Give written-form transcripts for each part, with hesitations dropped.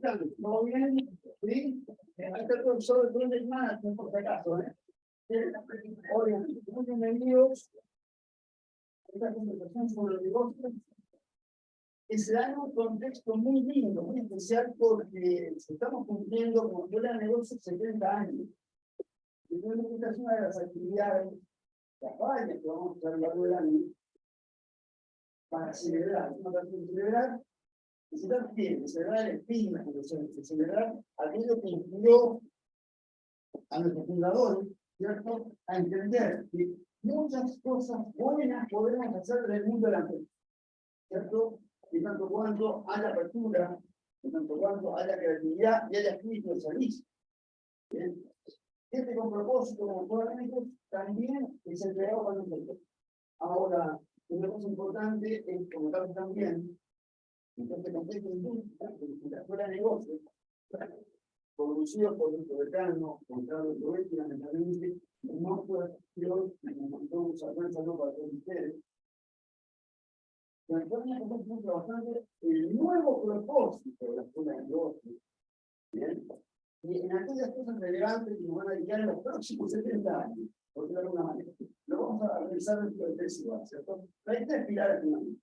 están? ¿Todo bien? ¿Sí? Acá está el profesor de Project Management, por si acaso, ¿eh? Hola, muy bienvenidos a esta conversación sobre los negocios, que se da en un contexto muy lindo, muy especial, porque estamos cumpliendo con Escuela de Negocios 70 años. Y esta es una de las actividades, las varias que vamos a hacer a lo largo del año, para celebrar. Para celebrar, celebrar el espíritu, celebrar aquello que inspiró a nuestros fundadores, ¿cierto?, a entender que muchas cosas buenas podemos hacer del mundo de la empresa, ¿cierto? Y tanto cuanto haya apertura, y tanto cuanto haya creatividad y haya espíritu de servicio. ¿Bien? Este con propósito, como todos los también es entregado para nosotros. Ahora, una cosa importante es comentar también, en este contexto de la escuela de negocios, conducido por nuestro decano, Gonzalo Robetti, lamentablemente, no fue acción, nos mandó un saludo para todos ustedes. La escuela de negocios está trabajando el nuevo propósito de la escuela de negocios. ¿Bien? Y en aquellas cosas relevantes que nos van a dedicar en los próximos 70 años, por decirlo de alguna manera. Lo vamos a realizar dentro de 3 iguales, ¿cierto? Hay 3 pilares finalmente.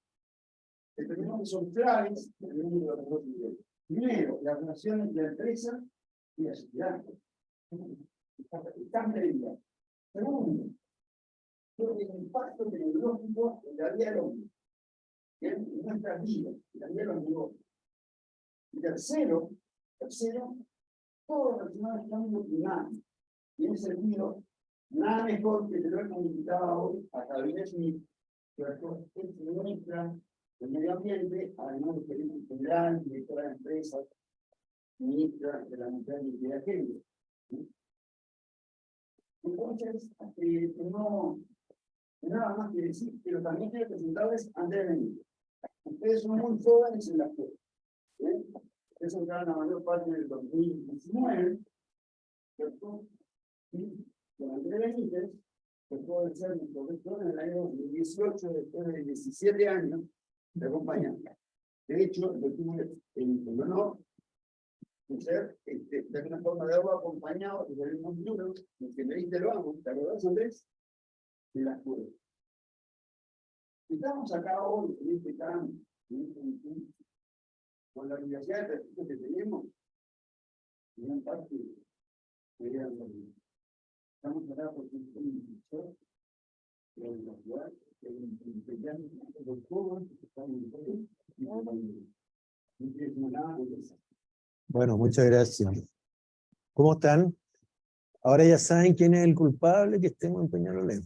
El primero que son claves en el mundo de los negocios. Primero, la relación entre la empresa y la sociedad. Está previa. Segundo, el impacto tecnológico en la vida del hombre, en nuestras vidas, en la vida de los negocios. Y tercero, todo relacionado al cambio climático. Y en ese sentido, nada mejor que tener como invitada hoy a Carolina Schmidt, que es ministra del Medio Ambiente, además de gerente general, directora de empresas, ministra de la Mujer y de Género. Entonces, no nada más que decir, pero también quiero presentarles a Andrea Benítez. Ustedes son muy jóvenes en la escuela. Ustedes entraron la mayor parte del 2019, ¿cierto? Y con Andrea Benítez, que puede ser nuestro rector en el año 2018, después de 17 años de acompañarla. De hecho, yo tuve el honor de ser, de alguna forma, de haberlo acompañado desde el mundo, que me diste lo amo, ¿te acordás, Andrés? De la escuela. Estamos acá hoy, en este campo, con la universidad de prestigio que tenemos, en gran parte estamos acá porque es un profesor de la universidad, que es un de jóvenes que están en el país, y bueno, muchas gracias. ¿Cómo están? Ahora ya saben quién es el culpable que estemos en Peñalolén.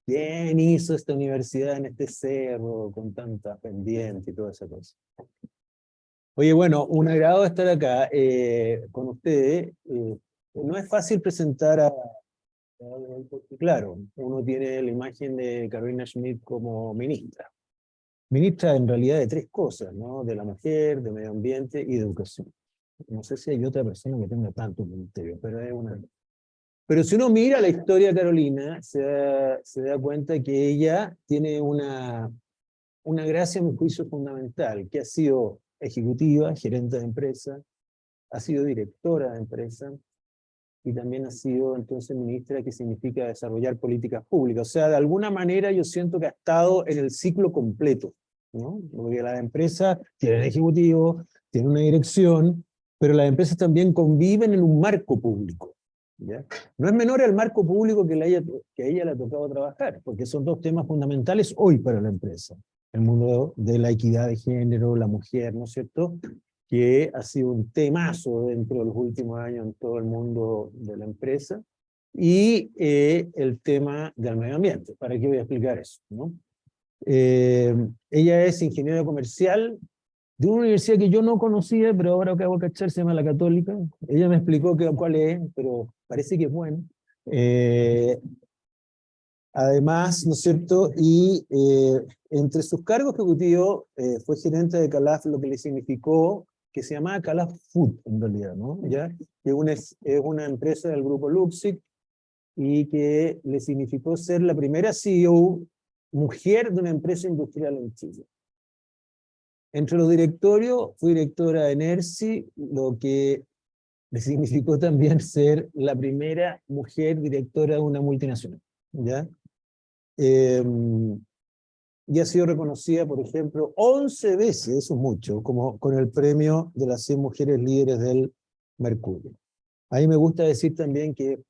¿Quién hizo esta universidad en este cerro con tantas pendientes y toda esa cosa? Oye, bueno, un agrado estar acá con ustedes. No es fácil presentar porque claro, uno tiene la imagen de Carolina Schmidt como ministra. Ministra en realidad de 3 cosas, ¿no? De la mujer, de medio ambiente y de educación. No sé si hay otra persona que tenga tanto ministerio, pero es una... Pero si uno mira la historia de Carolina, se da cuenta que ella tiene una gracia, a mi juicio, fundamental, que ha sido ejecutiva, gerente de empresa, ha sido directora de empresa, y también ha sido entonces ministra, que significa desarrollar políticas públicas. O sea, de alguna manera yo siento que ha estado en el ciclo completo, ¿no? Porque las empresas tienen ejecutivo, tienen una dirección, pero las empresas también conviven en un marco público, ¿ya? No es menor el marco público que a ella le ha tocado trabajar, porque son 2 temas fundamentales hoy para la empresa. El mundo de la equidad de género, la mujer, ¿no es cierto?, que ha sido un temazo dentro de los últimos años en todo el mundo de la empresa, y el tema del medio ambiente. ¿Para qué voy a explicar eso, no? Ella es ingeniera comercial de una universidad que yo no conocía, pero ahora acabo de cachar, se llama la Católica. Ella me explicó cuál es, pero parece que es bueno. Además, ¿no es cierto? Y entre sus cargos ejecutivos fue gerente de Calaf, lo que le significó que se llamaba Calaf Food, en realidad, ¿no? ¿Ya? Que es una empresa del grupo Luxic, y que le significó ser la primera CEO mujer de una empresa industrial en Chile. Entre los directorios, fui directora de NERSI, lo que me significó también ser la primera mujer directora de una multinacional, ¿ya? Y ha sido reconocida, por ejemplo, 11 veces, eso es mucho, como con el premio de las 100 mujeres líderes del Mercurio. A mí me gusta decir también que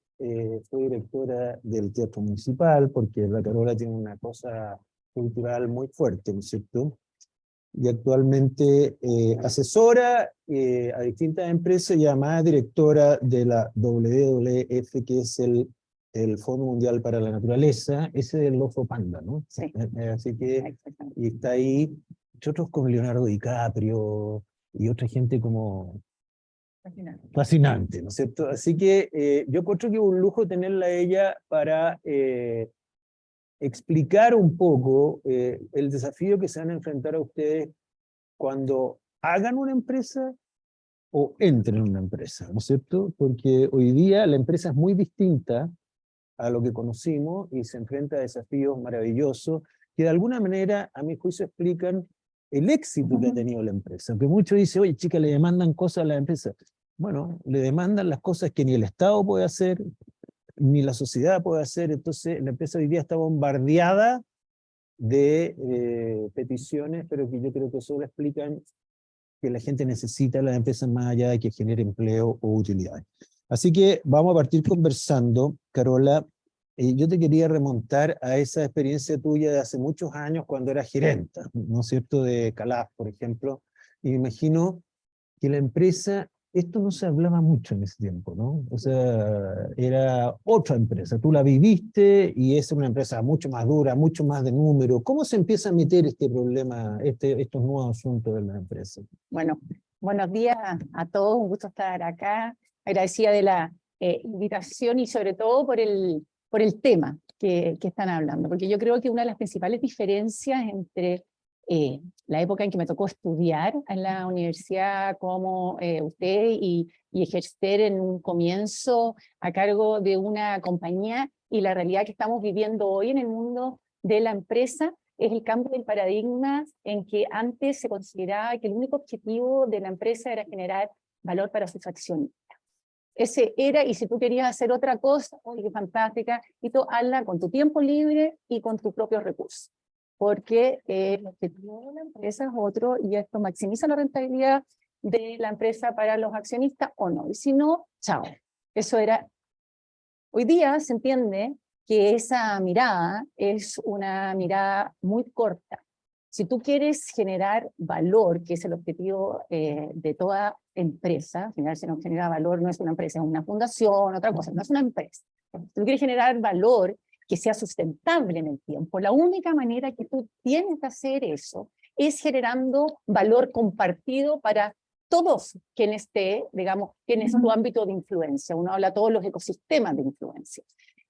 fui directora del Teatro Municipal, porque la Carola tiene una cosa cultural muy fuerte, ¿no es cierto? Y actualmente asesora a distintas empresas y además directora de la WWF, que es el Fondo Mundial para la Naturaleza, ese del oso panda, ¿no? Sí. Así que, y está ahí, entre otros con Leonardo DiCaprio y otra gente como fascinante, ¿no es cierto? Así que yo encuentro que es un lujo tenerla a ella para explicar un poco el desafío que se van a enfrentar a ustedes cuando hagan una empresa o entren en una empresa, ¿no es cierto? Porque hoy día la empresa es muy distinta a lo que conocimos y se enfrenta a desafíos maravillosos que de alguna manera, a mi juicio, explican el éxito que ha tenido la empresa. Porque muchos dicen, oye, chica, le demandan cosas a la empresa. Bueno, le demandan las cosas que ni el Estado puede hacer, ni la sociedad puede hacer. Entonces, la empresa hoy día está bombardeada de peticiones, pero que yo creo que solo explican que la gente necesita las empresas más allá de que genere empleo o utilidades. Así que vamos a partir conversando, Carola. Yo te quería remontar a esa experiencia tuya de hace muchos años cuando eras gerenta, ¿no es cierto?, de Calaf, por ejemplo. Y me imagino que la empresa, esto no se hablaba mucho en ese tiempo, ¿no? O sea, era otra empresa, tú la viviste y es una empresa mucho más dura, mucho más de número. ¿Cómo se empieza a meter este problema, estos nuevos asuntos de la empresa? Bueno, buenos días a todos, un gusto estar acá, agradecida de la invitación y sobre todo por el tema que están hablando, porque yo creo que una de las principales diferencias entre la época en que me tocó estudiar en la universidad como usted y ejercer en un comienzo a cargo de una compañía y la realidad que estamos viviendo hoy en el mundo de la empresa es el cambio del paradigma en que antes se consideraba que el único objetivo de la empresa era generar valor para sus accionistas. Ese era, y si tú querías hacer otra cosa, oye, qué fantástica, y tú hazla con tu tiempo libre y con tus propios recursos. Porque el objetivo de la empresa es otro, y esto maximiza la rentabilidad de la empresa para los accionistas o no. Y si no, chao. Eso era. Hoy día se entiende que esa mirada es una mirada muy corta. Si tú quieres generar valor, que es el objetivo de toda empresa, generar, si no genera valor no es una empresa, es una fundación, otra cosa, no es una empresa. Si tú quieres generar valor que sea sustentable en el tiempo, la única manera que tú tienes de hacer eso es generando valor compartido para todos quienes tienes tu ámbito de influencia. Uno habla de todos los ecosistemas de influencia.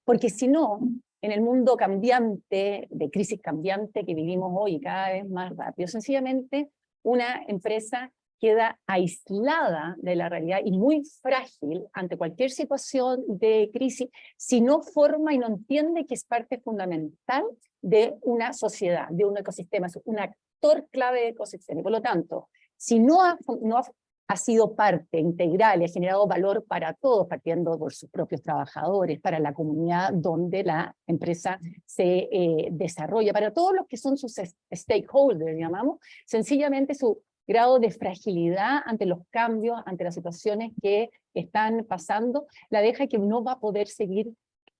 Porque si no, en el mundo cambiante, de crisis cambiante que vivimos hoy cada vez más rápido, sencillamente una empresa queda aislada de la realidad y muy frágil ante cualquier situación de crisis si no forma y no entiende que es parte fundamental de una sociedad, de un ecosistema, es un actor clave de ecosistema. Y por lo tanto, si no ha sido parte integral y ha generado valor para todos, partiendo por sus propios trabajadores, para la comunidad donde la empresa se desarrolla, para todos los que son sus stakeholders, llamamos, sencillamente su grado de fragilidad ante los cambios, ante las situaciones que están pasando, la deja que no va a poder seguir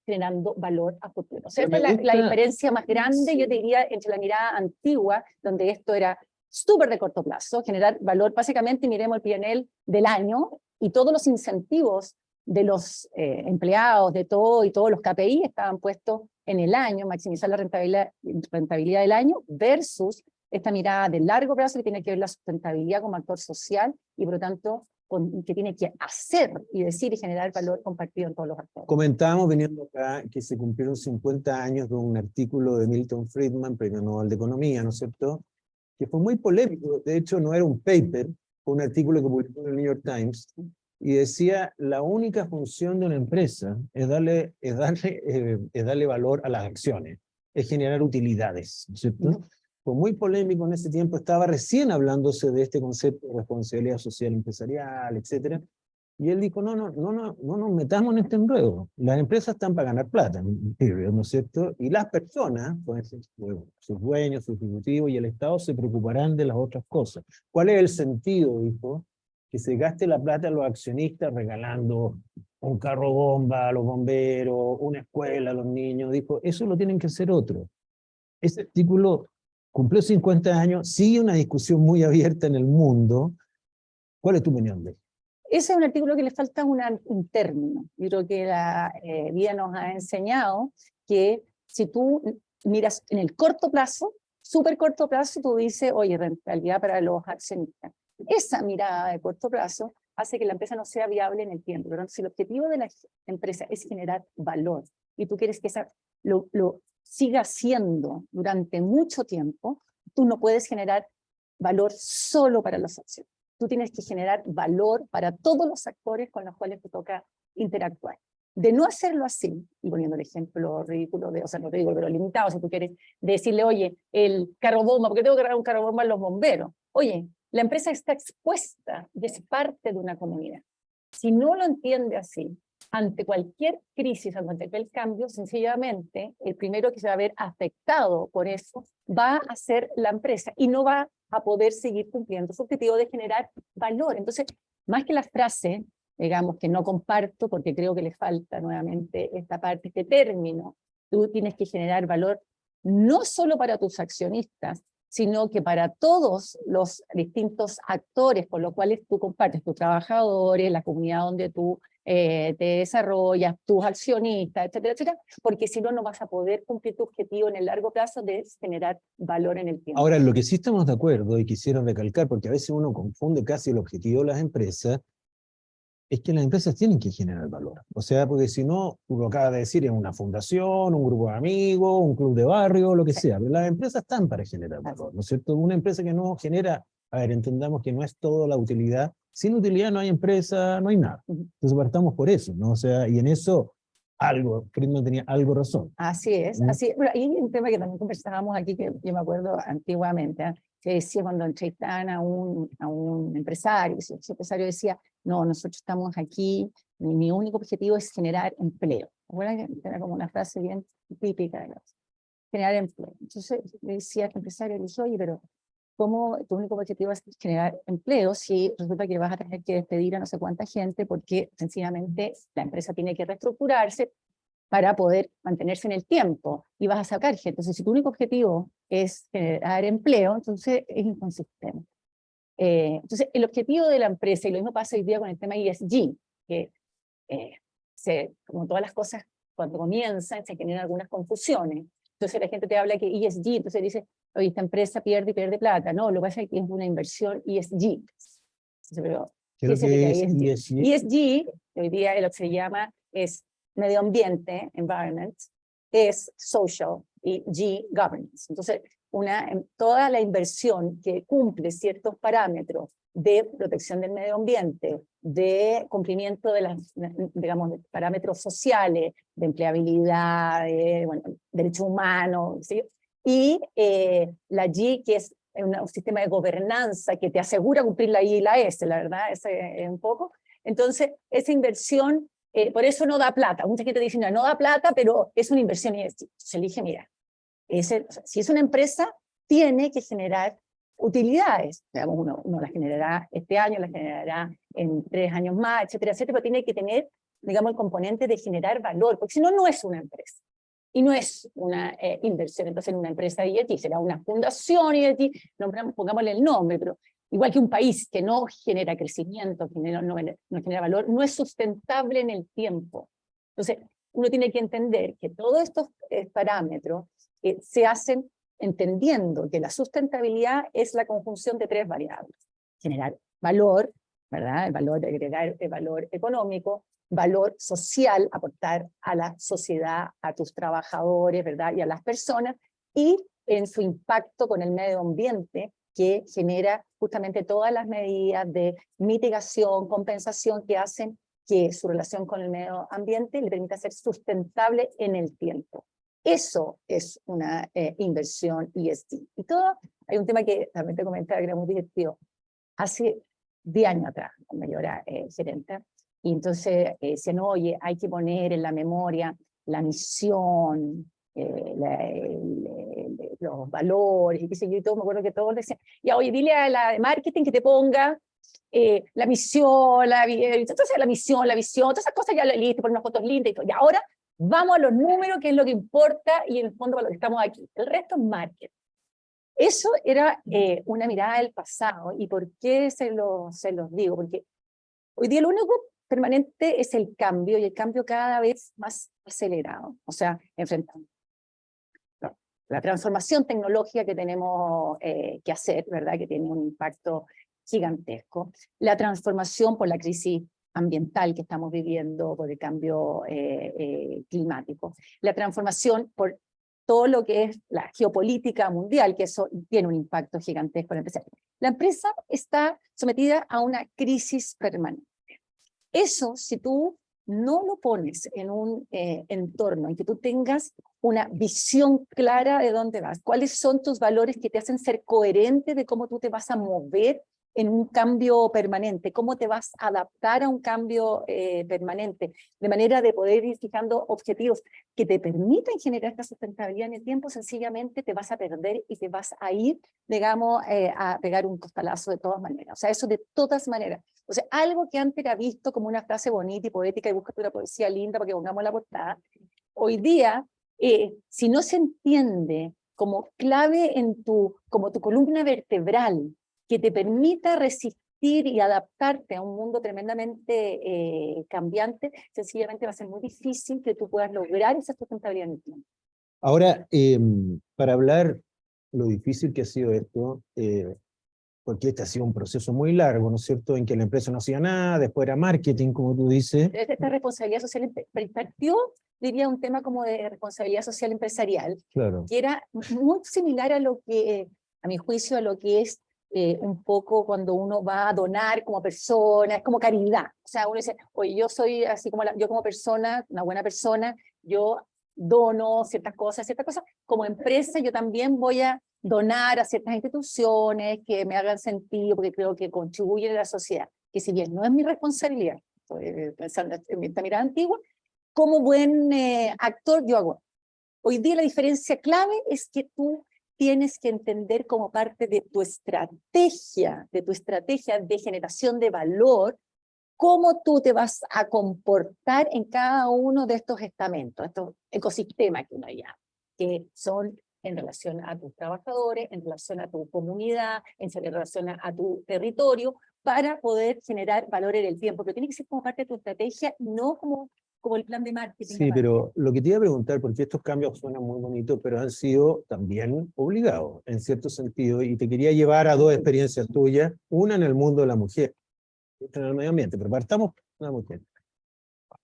generando valor a futuro. O sea, esta es la diferencia más grande, yo diría, entre la mirada antigua, donde esto era súper de corto plazo, generar valor, básicamente miremos el P&L del año y todos los incentivos de los empleados, de todo y todos los KPI estaban puestos en el año, maximizar la rentabilidad del año versus esta mirada de largo plazo que tiene que ver la sustentabilidad como actor social y por lo tanto que tiene que hacer y decir y generar valor compartido en todos los actores. Comentábamos viniendo acá que se cumplieron 50 años de un artículo de Milton Friedman, Premio Nobel de Economía, ¿no es cierto?, que fue muy polémico. De hecho no era un paper, fue un artículo que publicó en el New York Times, y decía, la única función de una empresa es darle valor a las acciones, es generar utilidades, ¿cierto? fue muy polémico en ese tiempo, estaba recién hablándose de este concepto de responsabilidad social empresarial, etcétera. Y él dijo, no nos metamos en este enredo. Las empresas están para ganar plata, ¿no es cierto? Y las personas, pueden ser sus dueños, sus ejecutivos y el Estado se preocuparán de las otras cosas. ¿Cuál es el sentido, dijo, que se gaste la plata a los accionistas regalando un carro bomba a los bomberos, una escuela a los niños? Dijo, eso lo tienen que hacer otros. Ese artículo cumplió 50 años, sigue una discusión muy abierta en el mundo. ¿Cuál es tu opinión de eso? Ese es un artículo que le falta un término. Yo creo que la vida nos ha enseñado que si tú miras en el corto plazo, súper corto plazo, tú dices, oye, rentabilidad para los accionistas. Esa mirada de corto plazo hace que la empresa no sea viable en el tiempo. Pero si el objetivo de la empresa es generar valor y tú quieres que lo siga haciendo durante mucho tiempo, tú no puedes generar valor solo para los accionistas. Tú tienes que generar valor para todos los actores con los cuales te toca interactuar. De no hacerlo así, y poniendo el ejemplo ridículo, o sea, no ridículo, pero limitado, si tú quieres decirle, oye, el carro bomba, ¿por qué tengo que cargar un carro bomba a los bomberos? Oye, la empresa está expuesta y es parte de una comunidad. Si no lo entiende así, ante cualquier crisis, ante cualquier cambio, sencillamente, el primero que se va a ver afectado por eso va a ser la empresa y no va a poder seguir cumpliendo su objetivo de generar valor. Entonces, más que la frase, digamos, que no comparto, porque creo que le falta nuevamente esta parte, este término, tú tienes que generar valor no solo para tus accionistas, sino que para todos los distintos actores con los cuales tú compartes, tus trabajadores, la comunidad donde tú te desarrollas, tus accionistas, etcétera, etcétera, porque si no, no vas a poder cumplir tu objetivo en el largo plazo de generar valor en el tiempo. Ahora, en lo que sí estamos de acuerdo y quisiera recalcar, porque a veces uno confunde casi el objetivo de las empresas, es que las empresas tienen que generar valor. O sea, porque si no, tú lo acabas de decir, es una fundación, un grupo de amigos, un club de barrio, lo que sea. Pero las empresas están para generar valor, ¿no es cierto? Una empresa que no genera, a ver, entendamos que no es toda la utilidad. Sin utilidad no hay empresa, no hay nada. Entonces partamos por eso, ¿no? O sea, y en eso Friedman tenía algo razón. Así es, así es. Bueno, hay un tema que también conversábamos aquí, que yo me acuerdo antiguamente, que decía cuando entrevistaban a un empresario, ese empresario decía, no, nosotros estamos aquí, mi único objetivo es generar empleo. ¿Recuerdan que era como una frase bien típica de generar empleo? Entonces le decía al empresario, le dije, oye, pero ¿cómo tu único objetivo es generar empleo si resulta que vas a tener que despedir a no sé cuánta gente porque sencillamente la empresa tiene que reestructurarse para poder mantenerse en el tiempo y vas a sacar gente? Entonces, si tu único objetivo es generar empleo, entonces es inconsistente. Entonces, el objetivo de la empresa, y lo mismo pasa hoy día con el tema ESG, que como todas las cosas, cuando comienzan, se generan algunas confusiones. Entonces la gente te habla que ESG, entonces dice, oye, esta empresa pierde y pierde plata. No, lo que pasa es que es una inversión ESG. Pero, ¿qué significa ESG? ESG, hoy día lo que se llama es medio ambiente, environment, es social y G, governance. Entonces, toda la inversión que cumple ciertos parámetros de protección del medio ambiente, de cumplimiento de las, digamos, de parámetros sociales, de empleabilidad, de derechos humanos, ¿sí? Y la G, que es un sistema de gobernanza que te asegura cumplir la I y la S, la verdad, ese es un poco. Entonces, esa inversión, por eso no da plata. Mucha gente dice, no da plata, pero es una inversión. Y se elige, mira, si es una empresa, tiene que generar utilidades. Digamos, uno las generará este año, las generará en 3 años más, etcétera, etcétera, pero tiene que tener, digamos, el componente de generar valor, porque si no, no es una empresa. Y no es una inversión. Entonces, en una empresa ESG será una fundación ESG, pongámosle el nombre, pero igual que un país que no genera crecimiento, no genera valor, no es sustentable en el tiempo. Entonces, uno tiene que entender que todos estos parámetros se hacen entendiendo que la sustentabilidad es la conjunción de 3 variables. Generar valor, ¿verdad? El valor de agregar el valor económico, valor social, aportar a la sociedad, a tus trabajadores, ¿verdad? Y a las personas, y en su impacto con el medio ambiente, que genera justamente todas las medidas de mitigación, compensación que hacen que su relación con el medio ambiente le permita ser sustentable en el tiempo. Eso es una inversión ESG. Y todo, hay un tema que también te comentaba que era muy divertido. Hace 10 años atrás, cuando yo era gerente, y entonces decían, oye, hay que poner en la memoria la misión, los valores, y qué sé yo, y todo, me acuerdo que todos decían, ya, oye, dile a la de marketing que te ponga la misión, entonces la misión, la visión, todas esas cosas ya lo leíste, poner unas fotos lindas y todo. Y ahora vamos a los números, que es lo que importa, y en el fondo para lo que estamos aquí. El resto es marketing. Eso era una mirada del pasado. ¿Y por qué se los digo? Porque hoy día lo único permanente es el cambio, y el cambio cada vez más acelerado. O sea, enfrentamos la transformación tecnológica que tenemos que hacer, ¿verdad? Que tiene un impacto gigantesco. La transformación por la crisis ambiental que estamos viviendo, por el cambio climático. La transformación por todo lo que es la geopolítica mundial, que eso tiene un impacto gigantesco en la empresa. La empresa está sometida a una crisis permanente. Eso, si tú no lo pones en un entorno en que tú tengas una visión clara de dónde vas, cuáles son tus valores que te hacen ser coherente de cómo tú te vas a mover en un cambio permanente, cómo te vas a adaptar a un cambio permanente, de manera de poder ir fijando objetivos que te permitan generar esta sustentabilidad en el tiempo, sencillamente te vas a perder y te vas a ir, digamos, a pegar un costalazo de todas maneras. O sea, eso de todas maneras. O sea, algo que antes era visto como una frase bonita y poética y búscate una poesía linda para que pongamos la portada, hoy día, si no se entiende como clave en como tu columna vertebral, que te permita resistir y adaptarte a un mundo tremendamente cambiante, sencillamente va a ser muy difícil que tú puedas lograr esa sustentabilidad en el tiempo. Ahora, para hablar lo difícil que ha sido esto, porque este ha sido un proceso muy largo, ¿no es cierto?, en que la empresa no hacía nada, después era marketing, como tú dices. Esta responsabilidad social partió, diría, un tema como de responsabilidad social empresarial, Claro. que era muy similar a lo que, a mi juicio, a lo que es un poco cuando uno va a donar como persona, es como caridad. O sea, uno dice, oye, yo soy así como yo como persona, una buena persona, yo dono ciertas cosas, como empresa yo también voy a donar a ciertas instituciones que me hagan sentido, porque creo que contribuyen a la sociedad, que si bien no es mi responsabilidad, pensando en esta mirada antigua, como buen actor yo hago. Hoy día la diferencia clave es que tú tienes que entender como parte de tu estrategia de generación de valor, cómo tú te vas a comportar en cada uno de estos estamentos, estos ecosistemas que uno llama, que son en relación a tus trabajadores, en relación a tu comunidad, en relación a tu territorio, para poder generar valor en el tiempo. Pero tiene que ser como parte de tu estrategia, no como el plan de marketing. Sí, pero lo que te iba a preguntar, porque estos cambios suenan muy bonitos, pero han sido también obligados, en cierto sentido, y te quería llevar a dos experiencias tuyas, una en el mundo de la mujer, otra en el medio ambiente, pero partamos con la mujer.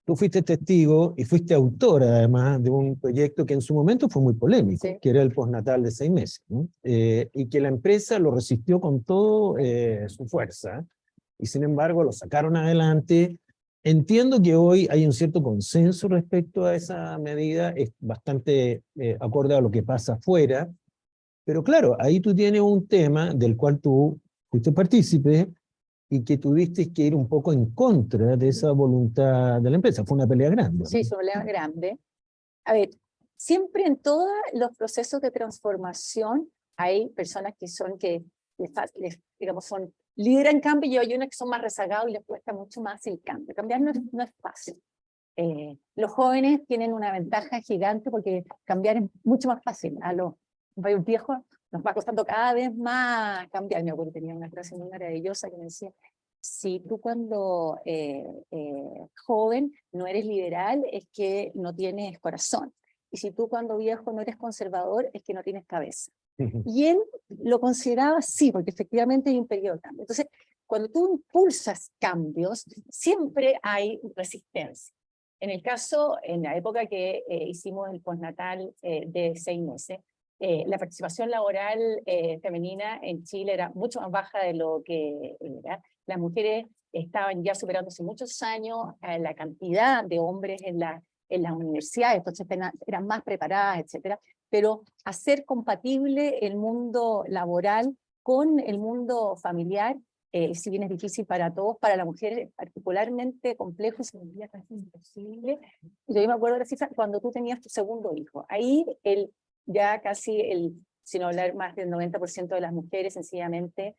Tú fuiste testigo y fuiste autora, además, de un proyecto que en su momento fue muy polémico, Sí. que era el postnatal de 6 meses, ¿no? Y que la empresa lo resistió con toda su fuerza, y sin embargo lo sacaron adelante. Entiendo que hoy hay un cierto consenso respecto a esa medida, es bastante acorde a lo que pasa afuera, pero claro, ahí tú tienes un tema del cual tú fuiste partícipe, y que tuviste que ir un poco en contra de esa voluntad de la empresa. Fue una pelea grande. Sí, es una pelea grande. A ver, siempre en todos los procesos de transformación hay personas que son, digamos, lideran cambio, y hay unas que son más rezagados y les cuesta mucho más el cambio. Cambiar no es fácil. Los jóvenes tienen una ventaja gigante porque cambiar es mucho más fácil. A los viejos nos va costando cada vez más cambiar. Mi abuelo tenía una frase muy maravillosa que me decía, si tú cuando joven no eres liberal, es que no tienes corazón. Y si tú cuando viejo no eres conservador, es que no tienes cabeza. Y él lo consideraba así, porque efectivamente hay un periodo de cambio. Entonces, cuando tú impulsas cambios, siempre hay resistencia. En el caso, en la época que hicimos el postnatal de 6 meses, la participación laboral femenina en Chile era mucho más baja de lo que era. Las mujeres estaban ya superándose muchos años la cantidad de hombres en en las universidades, entonces eran más preparadas, etcétera, pero hacer compatible el mundo laboral con el mundo familiar, si bien es difícil para todos, para la mujer es particularmente complejo y se volvía casi imposible. Yo me acuerdo de la cifra cuando tú tenías tu segundo hijo. Ahí ya casi sin hablar más del 90% de las mujeres sencillamente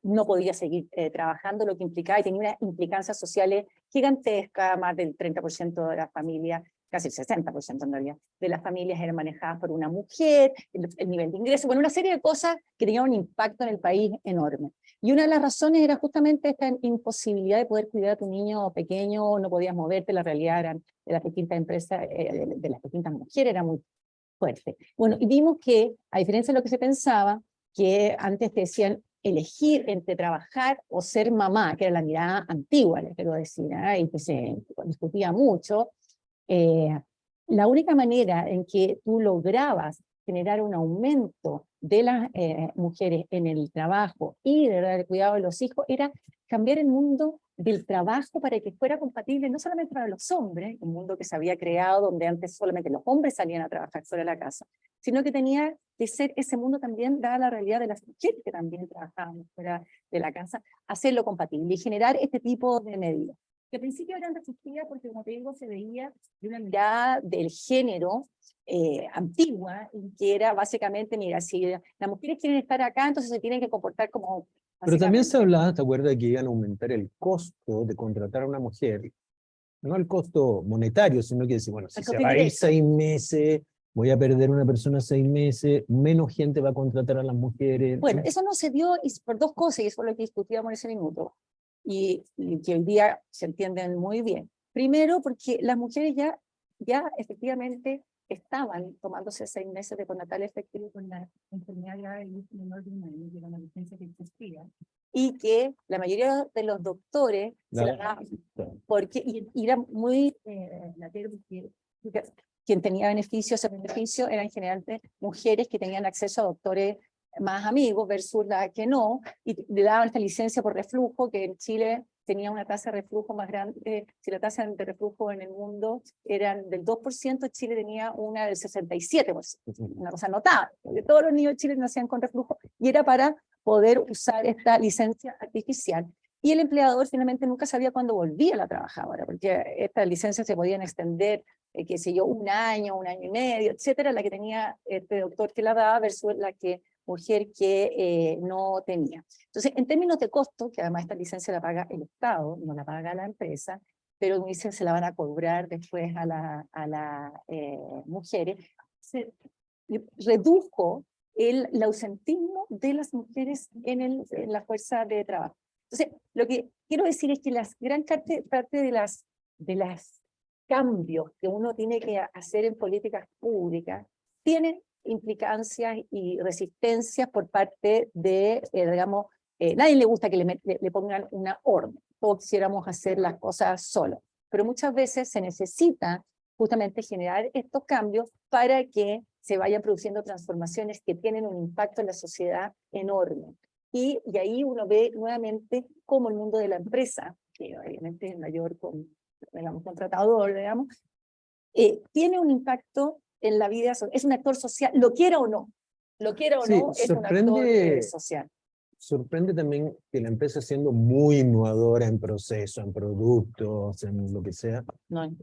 no podía seguir trabajando, lo que implicaba, y tenía unas implicancias sociales gigantescas. Más del 30% de las familias, casi el 60% en realidad, de las familias eran manejadas por una mujer, el nivel de ingreso, bueno, una serie de cosas que tenían un impacto en el país enorme. Y una de las razones era justamente esta imposibilidad de poder cuidar a tu niño pequeño, no podías moverte, la realidad eran de las distintas empresas, de las distintas mujeres, era muy fuerte. Bueno, y vimos que, a diferencia de lo que se pensaba, que antes te decían elegir entre trabajar o ser mamá, que era la mirada antigua, les quiero decir, y que se discutía mucho, la única manera en que tú lograbas generar un aumento de las mujeres en el trabajo y de dar el cuidado de los hijos era cambiar el mundo del trabajo para que fuera compatible no solamente para los hombres, un mundo que se había creado donde antes solamente los hombres salían a trabajar fuera de la casa, sino que tenía que ser ese mundo también, dada la realidad de las mujeres que también trabajaban fuera de la casa, hacerlo compatible y generar este tipo de medidas. Que al principio eran resistidas porque, como te digo, se veía de una mirada del género antigua, que era básicamente, mira, si las mujeres quieren estar acá, entonces se tienen que comportar como... Pero también se hablaba, ¿te acuerdas?, que iban a aumentar el costo de contratar a una mujer, no el costo monetario, sino que decir, bueno, si se va a ir 6 meses, voy a perder una persona 6 meses, menos gente va a contratar a las mujeres. Bueno, eso no se dio por dos cosas, y eso es lo que discutíamos en ese minuto, y que hoy día se entienden muy bien. Primero, porque las mujeres ya efectivamente estaban tomándose 6 meses de postnatal efectivo con la enfermedad grave de menor de un año, que era una licencia que existía, y que la mayoría de los doctores se la daban, porque y era muy latero, porque quien tenía beneficios, ese beneficio eran generalmente mujeres que tenían acceso a doctores más amigos versus la que no, y le daban esta licencia por reflujo, que en Chile tenía una tasa de reflujo más grande. Si la tasa de reflujo en el mundo eran del 2%, Chile tenía una del 67%, una cosa notable, porque todos los niños de Chile nacían con reflujo, y era para poder usar esta licencia artificial. Y el empleador finalmente nunca sabía cuándo volvía la trabajadora, porque estas licencias se podían extender, qué sé yo, un año y medio, etcétera, la que tenía este doctor que la daba versus la mujer que no tenía. Entonces, en términos de costo, que además esta licencia la paga el Estado, no la paga la empresa, pero dicen se la van a cobrar después a las mujeres, se redujo el ausentismo de las mujeres en la fuerza de trabajo. Entonces, lo que quiero decir es que gran parte de las cambios que uno tiene que hacer en políticas públicas tienen implicancias y resistencias por parte de, digamos, nadie le gusta que le pongan una orden, todos quisiéramos hacer las cosas solos, pero muchas veces se necesita justamente generar estos cambios para que se vayan produciendo transformaciones que tienen un impacto en la sociedad enorme. Y ahí uno ve nuevamente cómo el mundo de la empresa, que obviamente es mayor contratador, digamos, tiene un impacto en la vida, es un actor social, lo quiera o no, es un actor social. Sorprende también que la empresa, siendo muy innovadora en procesos, en productos, en lo que sea,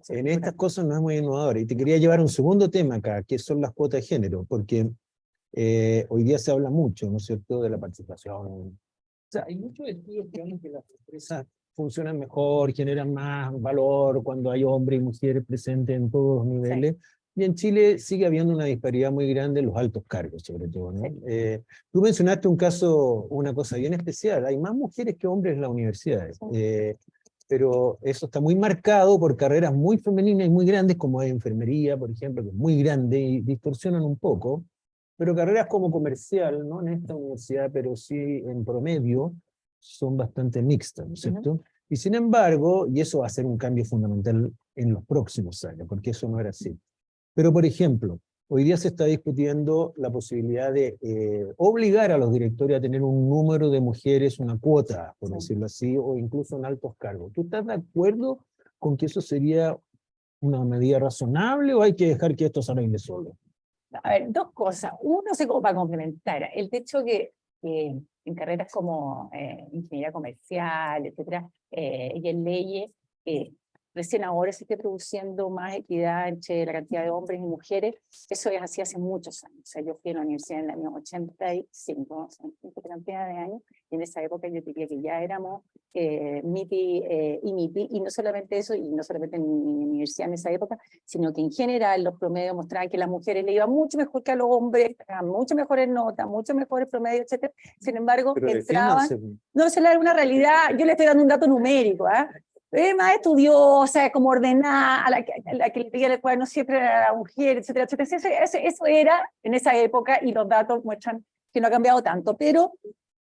en estas cosas no es muy innovadora. Y te quería llevar un segundo tema acá, que son las cuotas de género, porque hoy día se habla mucho, ¿no es cierto?, de la participación. O sea, hay muchos estudios que hablan que las empresas funcionan mejor, generan más valor cuando hay hombres y mujeres presentes en todos los niveles. Sí. Y en Chile sigue habiendo una disparidad muy grande en los altos cargos, sobre todo, ¿no? Sí. Tú mencionaste un caso, una cosa bien especial. Hay más mujeres que hombres en las universidades. Sí. Pero eso está muy marcado por carreras muy femeninas y muy grandes, como es enfermería, por ejemplo, que es muy grande y distorsionan un poco. Pero carreras como comercial, no en esta universidad, pero sí en promedio, son bastante mixtas, ¿no es cierto? Y sin embargo, y eso va a ser un cambio fundamental en los próximos años, porque eso no era así. Pero, por ejemplo, hoy día se está discutiendo la posibilidad de obligar a los directores a tener un número de mujeres, una cuota, por decirlo así, o incluso en altos cargos. ¿Tú estás de acuerdo con que eso sería una medida razonable o hay que dejar que esto se arregle solo? A ver, dos cosas. Uno, se como para complementar, el hecho que en carreras como ingeniería comercial, etcétera, y en leyes, recién ahora se esté produciendo más equidad entre la cantidad de hombres y mujeres, eso es así hace muchos años. O sea, yo fui a la universidad en el año 85, o sea, una cantidad de años, y en esa época yo diría que ya éramos MIPI y MIPI, y no solamente eso, y no solamente en mi universidad en esa época, sino que en general los promedios mostraban que a las mujeres le iba mucho mejor que a los hombres, mucho mejores notas, mucho mejores promedios, etcétera. Sin embargo, Pero entraban, defiéndanse. no se le da una realidad, yo le estoy dando un dato numérico, más estudiosa, como ordenada, a la que le pedía el cuaderno siempre era la mujer, etcétera, etcétera. Eso era en esa época, y los datos muestran que no ha cambiado tanto, pero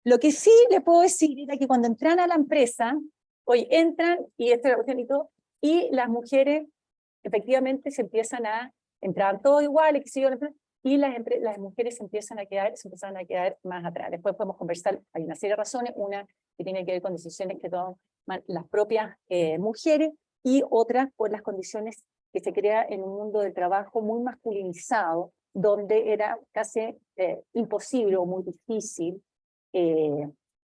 lo que sí le puedo decir era que cuando entran a la empresa, hoy entran, y esto es la cuestión y todo, y las mujeres efectivamente se empiezan a, entraban todos iguales, que siguió, y las mujeres se empiezan a quedar más atrás. Después podemos conversar, hay una serie de razones, una que tiene que ver con decisiones que toman las propias mujeres, y otras por las condiciones que se crea en un mundo del trabajo muy masculinizado, donde era casi imposible o muy difícil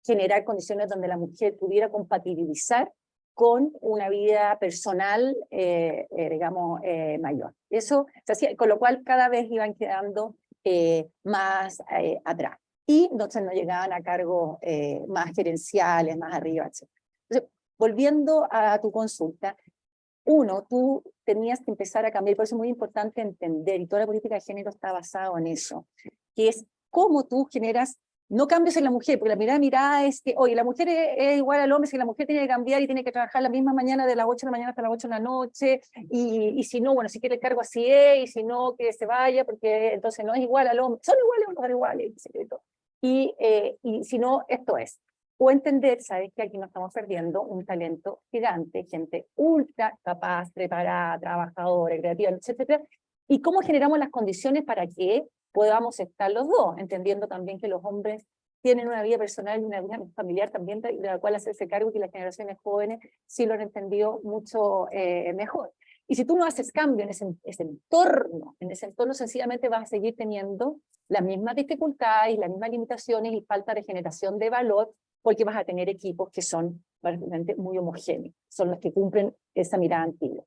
generar condiciones donde la mujer pudiera compatibilizar con una vida personal, digamos, mayor. Eso se hacía, con lo cual cada vez iban quedando más atrás. Y entonces no llegaban a cargos más gerenciales, más arriba, etc. Entonces, volviendo a tu consulta, uno, tú tenías que empezar a cambiar, por eso es muy importante entender, y toda la política de género está basada en eso, que es cómo tú generas, no cambios en la mujer, porque la mirada es que, oye, la mujer es igual al hombre, si la mujer tiene que cambiar y tiene que trabajar la misma mañana de las 8 de la mañana hasta las 8 de la noche, y si no, bueno, si quiere el cargo así es, y si no, que se vaya, porque entonces no es igual al hombre, son iguales o no son iguales, y si no, esto es. O entender, sabes que aquí nos estamos perdiendo un talento gigante, gente ultra capaz, preparada, trabajadora, creativa, etcétera, y cómo generamos las condiciones para que podamos estar los dos, entendiendo también que los hombres tienen una vida personal y una vida familiar también de la cual hacerse cargo, y que las generaciones jóvenes sí lo han entendido mucho mejor. Y si tú no haces cambio en ese entorno sencillamente vas a seguir teniendo las mismas dificultades y las mismas limitaciones y falta de generación de valor, porque vas a tener equipos que son prácticamente muy homogéneos, son los que cumplen esa mirada antigua.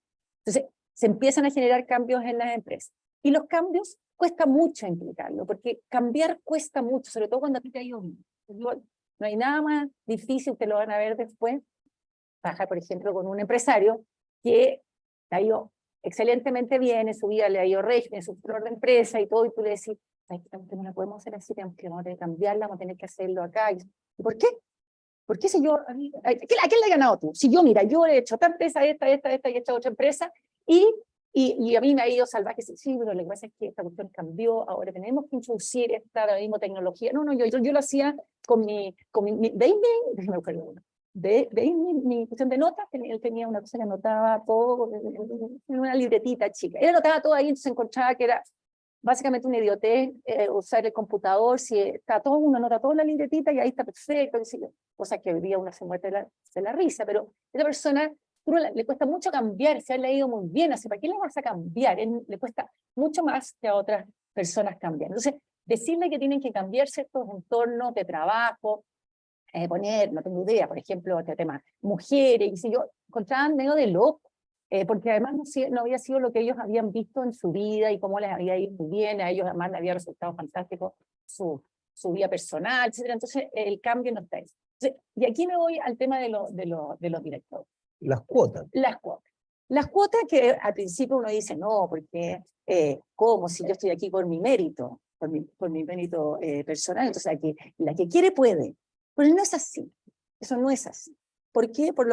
Entonces, se empiezan a generar cambios en las empresas. Y los cambios cuesta mucho implicarlo, porque cambiar cuesta mucho, sobre todo cuando a ti te ha ido bien. No hay nada más difícil, ustedes lo van a ver después, trabajar, por ejemplo, con un empresario que te ha ido excelentemente bien en su vida, le ha ido régimen, en su flor de empresa y todo, y tú le decís, no la podemos hacer así, tenemos que cambiarla, vamos a tener que hacerlo acá. ¿Y por qué? ¿Por qué si yo, a quién le he ganado tú? Si yo, mira, yo he hecho esta empresa, esta y esta otra empresa, y a mí me ha ido salvaje. Sí, pero lo que pasa es que esta cuestión cambió, ahora tenemos que introducir esta misma tecnología. No, yo lo hacía con ¿veis mi cuestión de notas? Él tenía una cosa que anotaba todo en una libretita chica. Él anotaba todo ahí, entonces encontraba que era básicamente una idiotez usar el computador, si está todo, uno anota toda la libretita y ahí está perfecto, cosa que hoy día uno se muere de la risa, pero esa persona le cuesta mucho cambiar, se ha leído muy bien, así, ¿para qué le vas a cambiar? Le cuesta mucho más que a otras personas cambiar. Entonces, decirle que tienen que cambiar ciertos entornos de trabajo, poner, no tengo idea, por ejemplo, este tema, mujeres, y si yo, encontraban medio de loco, porque además no había sido lo que ellos habían visto en su vida y cómo les había ido muy bien, a ellos además les había resultado fantástico su vida personal, etc. Entonces el cambio no está ahí. Entonces, y aquí me voy al tema de los directores. Las cuotas. Las cuotas. Las cuotas que al principio uno dice, no, porque, ¿cómo? Si yo estoy aquí por mi mérito, por mi mérito personal, entonces aquí, la que quiere puede. Pero no es así, eso no es así. ¿Por qué? Por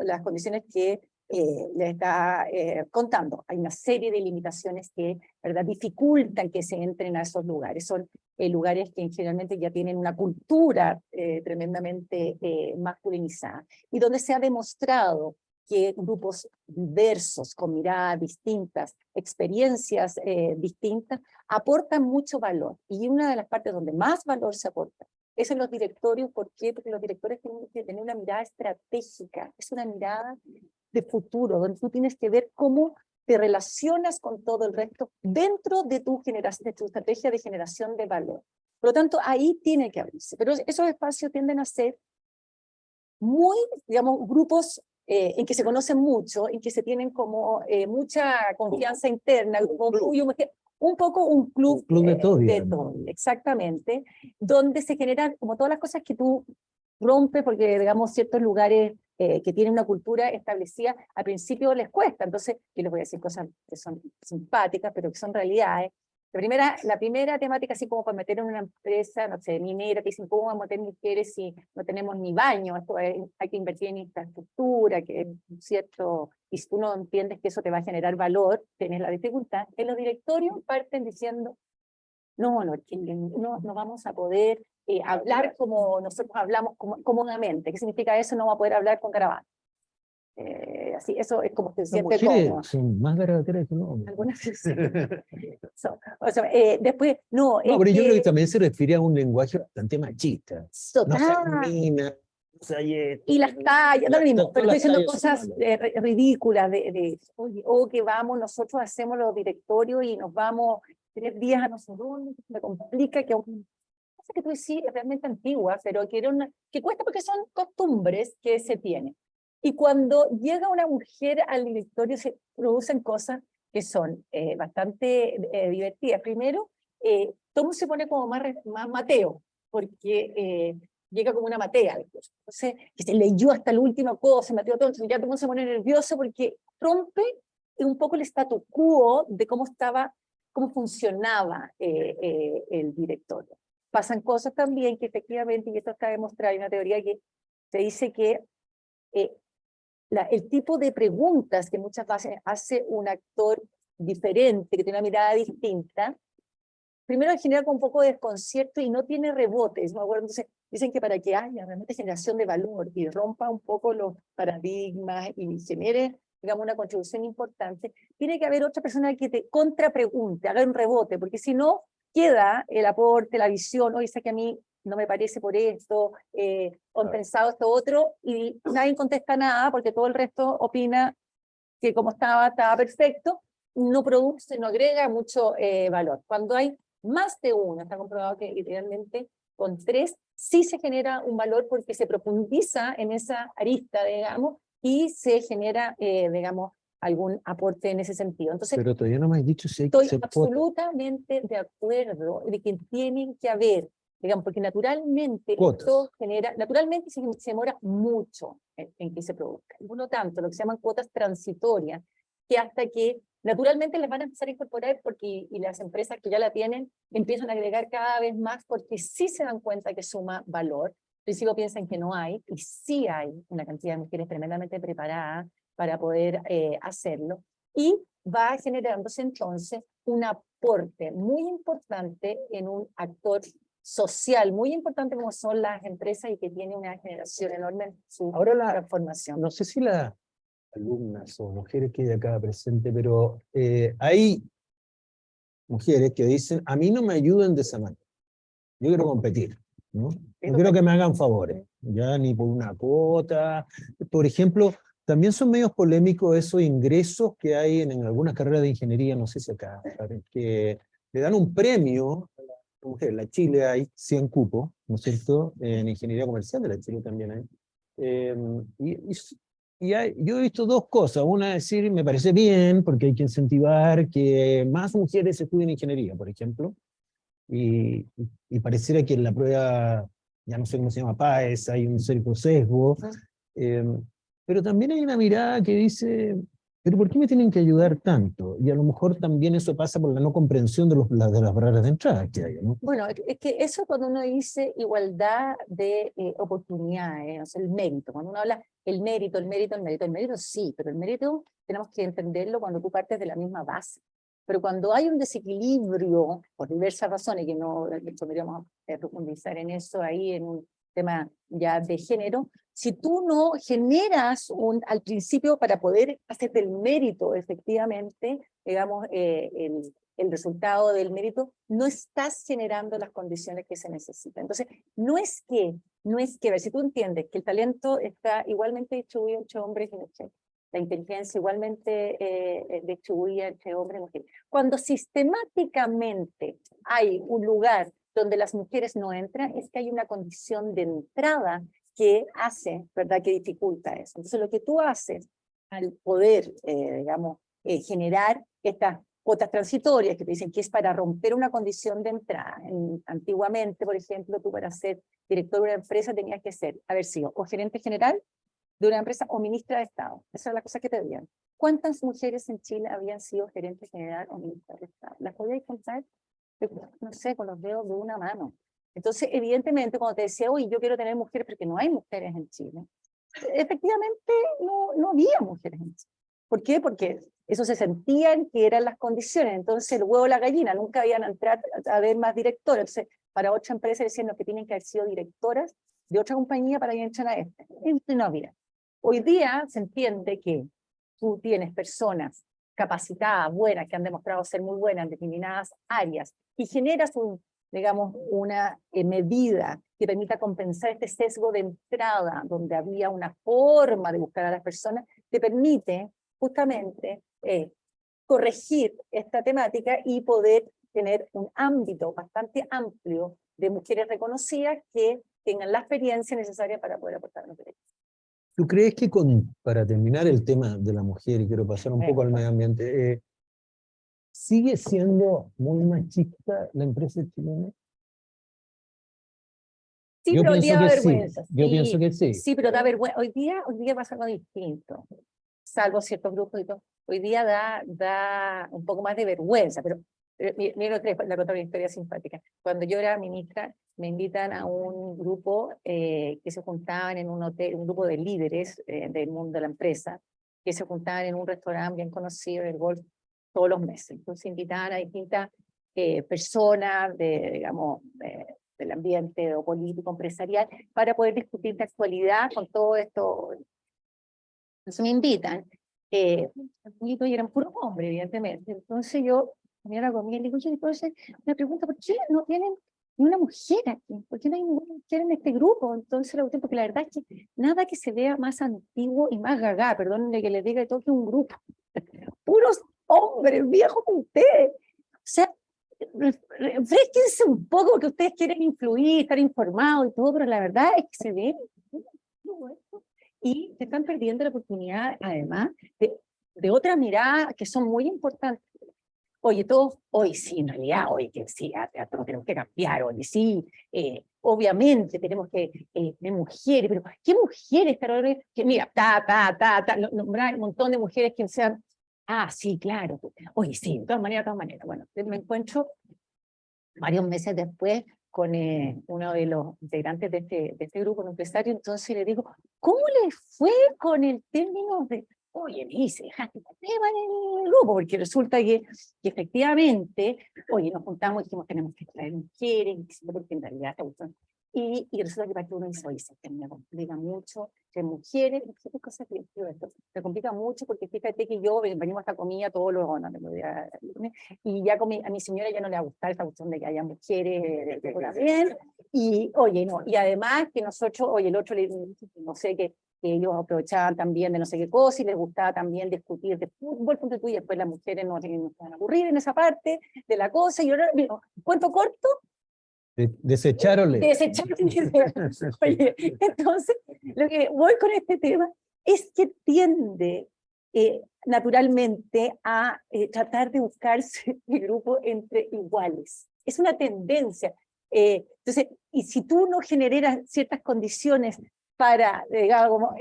las condiciones que les está contando. Hay una serie de limitaciones que, ¿verdad?, dificultan que se entren a esos lugares. Son lugares que generalmente ya tienen una cultura tremendamente masculinizada, y donde se ha demostrado que grupos diversos, con miradas distintas, experiencias distintas, aportan mucho valor. Y una de las partes donde más valor se aporta es en los directorios. ¿Por qué? Porque los directores tienen que tener una mirada estratégica, es una mirada de futuro, donde tú tienes que ver cómo te relacionas con todo el resto dentro de tu estrategia de generación de valor. Por lo tanto, ahí tiene que abrirse. Pero esos espacios tienden a ser muy, digamos, grupos en que se conocen mucho, en que se tienen como mucha confianza interna, un poco un club de todo, de todo, exactamente, donde se generan como todas las cosas que tú rompes, porque digamos ciertos lugares que tienen una cultura establecida, al principio les cuesta, entonces yo les voy a decir cosas que son simpáticas, pero que son realidades. La primera temática, así como para meter en una empresa, no sé, minera, que dicen, ¿cómo vamos a meter mujeres si no tenemos ni baño? Esto hay que invertir en infraestructura, que es cierto, y si tú no entiendes que eso te va a generar valor, tienes la dificultad. En los directorios parten diciendo, no vamos a poder hablar como nosotros hablamos cómodamente. ¿Qué significa eso? No va a poder hablar con caravana. Así, eso es como que se siente cómodo. Son más garabateras que no. Algunas después, no. No, pero yo creo que también se refiere a un lenguaje bastante machista. No seas mina, no seas y las tallas, no lo mismo, pero estoy diciendo cosas ridículas oye, que vamos, nosotros hacemos los directorios y nos vamos 3 días a nosotros, me complica que que tú sí es realmente antigua, pero que cuesta porque son costumbres que se tienen. Y cuando llega una mujer al directorio se producen cosas que son bastante divertidas. Primero, todo se pone como más mateo, porque llega como una matea. Entonces, que se leyó hasta la última cosa, Mateo todo, entonces ya todo el mundo se pone nervioso porque rompe un poco el statu quo de cómo funcionaba el directorio. Pasan cosas también que efectivamente, y esto está demostrado, hay una teoría que se dice que el tipo de preguntas que muchas veces hace un actor diferente, que tiene una mirada distinta, primero genera con un poco de desconcierto y no tiene rebotes. ¿No? Entonces, dicen que para que haya realmente generación de valor y rompa un poco los paradigmas y genere, digamos, una contribución importante, tiene que haber otra persona que te contrapregunte, haga un rebote, porque si no, queda el aporte, la visión, oye, que a mí no me parece por esto, han pensado esto otro, y nadie contesta nada porque todo el resto opina que como estaba perfecto, no produce, no agrega mucho valor. Cuando hay más de uno, está comprobado que idealmente con 3 sí se genera un valor porque se profundiza en esa arista, digamos, y se genera, digamos, algún aporte en ese sentido. Entonces, pero todavía no me has dicho si hay estoy absolutamente de acuerdo de que tienen que haber, digamos, porque naturalmente esto genera, naturalmente se demora mucho en que se produzca. Y por lo tanto, lo que se llaman cuotas transitorias, que hasta que naturalmente les van a empezar a incorporar porque y las empresas que ya la tienen empiezan a agregar cada vez más porque sí se dan cuenta que suma valor. Al principio piensan que no hay, y sí hay una cantidad de mujeres tremendamente preparadas para poder hacerlo, y va generándose entonces un aporte muy importante en un actor social muy importante como son las empresas y que tiene una generación enorme en su transformación. No sé si las alumnas o mujeres que hay acá presente, pero hay mujeres que dicen, a mí no me ayuden de esa manera, yo quiero competir, ¿no? No quiero que me hagan favores, ya ni por una cuota. Por ejemplo, también son medios polémicos esos ingresos que hay en algunas carreras de ingeniería, no sé si acá, que le dan un premio a la mujer. La Chile hay 100 cupos, ¿no es cierto? En ingeniería comercial de la Chile también hay. Yo he visto 2 cosas. Una es decir, me parece bien, porque hay que incentivar que más mujeres estudien ingeniería, por ejemplo. Y pareciera que en la prueba, ya no sé cómo se llama, PAES, hay un cierto sesgo. Pero también hay una mirada que dice, ¿pero por qué me tienen que ayudar tanto? Y a lo mejor también eso pasa por la no comprensión de las barreras de entrada que hay, ¿no? Bueno, es que eso cuando uno dice igualdad de oportunidades, o sea, el mérito, cuando uno habla el mérito sí, pero el mérito tenemos que entenderlo cuando tú partes de la misma base. Pero cuando hay un desequilibrio, por diversas razones, que no podríamos profundizar en eso ahí en un tema ya de género, si tú no generas al principio para poder hacer del mérito efectivamente, digamos, el resultado del mérito, no estás generando las condiciones que se necesitan. Entonces, no es que, a ver, si tú entiendes que el talento está igualmente distribuido entre hombres y mujeres, la inteligencia igualmente distribuida entre hombres y mujeres. Cuando sistemáticamente hay un lugar donde las mujeres no entran, es que hay una condición de entrada que hace, ¿verdad?, que dificulta eso. Entonces, lo que tú haces al poder, digamos, generar estas cuotas transitorias que te dicen que es para romper una condición de entrada. Antiguamente, por ejemplo, tú para ser director de una empresa tenías que ser, haber sido o gerente general de una empresa o ministra de Estado. Esa es la cosa que te pedían. ¿Cuántas mujeres en Chile habían sido gerente general o ministra de Estado? ¿Las podías contar? No sé, con los dedos de una mano. Entonces, evidentemente, cuando te decía, uy, yo quiero tener mujeres, porque no hay mujeres en Chile, efectivamente no había mujeres en Chile. ¿Por qué? Porque eso se sentían que eran las condiciones. Entonces, el huevo o la gallina, nunca habían entrado a haber más directores. Entonces, para otra empresa decían que tienen que haber sido directoras de otra compañía para que entren a esta. Y no había. Hoy día se entiende que tú tienes personas capacitadas, buenas, que han demostrado ser muy buenas en determinadas áreas, y generas digamos, una medida que permita compensar este sesgo de entrada, donde había una forma de buscar a las personas, te permite justamente corregir esta temática y poder tener un ámbito bastante amplio de mujeres reconocidas que tengan la experiencia necesaria para poder aportar los derechos. ¿Tú crees que para terminar el tema de la mujer, y quiero pasar un poco al medio ambiente, sigue siendo muy machista la empresa chilena? Sí, Yo pero hoy pienso día da que sí, vergüenza. yo pienso que sí. Sí, pero da vergüenza. Hoy día pasa algo distinto, salvo ciertos grupos y todo. Hoy día da un poco más de vergüenza, pero mira, la contar una historia simpática. Cuando yo era ministra, me invitan a un grupo que se juntaban en un hotel, un grupo de líderes del mundo de la empresa, que se juntaban en un restaurante bien conocido del Golf todos los meses. Entonces invitaban a distintas personas digamos, del ambiente o político, empresarial, para poder discutir de actualidad con todo esto. Entonces me invitan, y eran puros hombres, evidentemente. Entonces yo comía la comida y le digo, oye, entonces me pregunta, ¿por qué no tienen ni una mujer aquí? ¿Por qué no hay ninguna mujer en este grupo? Entonces la cuestión, porque la verdad es que nada que se vea más antiguo y más gaga, perdónenle que les diga de todo, que un grupo. Puros hombres, viejos como ustedes. O sea, refresquense un poco porque ustedes quieren influir, estar informados y todo, pero la verdad es que se ven y se están perdiendo la oportunidad, además, de otras miradas que son muy importantes. Oye, todos, hoy sí, en realidad, hoy que sí, a todos tenemos que cambiar, oye, sí, obviamente tenemos que ver mujeres, pero ¿qué mujeres, Carolina? Que mira, nombrar un montón de mujeres que sean, sí, claro, oye, sí, de todas maneras, bueno, me encuentro varios meses después con uno de los integrantes de este grupo empresario, entonces le digo, ¿cómo le fue con el término de, oye, me dice, dejaste el tema en el grupo? Porque resulta que efectivamente, oye, nos juntamos y dijimos, tenemos que traer mujeres, porque en realidad esta cuestión. Y resulta que para que uno dice, oye, se me complica mucho, que mujeres, qué cosas que yo esto, me complica mucho porque fíjate que yo venimos a esta comida todos los, no, y ya a mi señora ya no le va a gustar esta cuestión de que haya mujeres bien, y oye, no, y además que nosotros, oye, el otro, no sé, que ellos aprovechaban también de no sé qué cosa y les gustaba también discutir de fútbol, punto tú, y después las mujeres no se van a aburrir en esa parte de la cosa, y ahora, cuento corto, Desecharonle. Oye, entonces, lo que voy con este tema es que tiende naturalmente a tratar de buscarse el grupo entre iguales. Es una tendencia. Entonces, y si tú no generas ciertas condiciones para, digamos,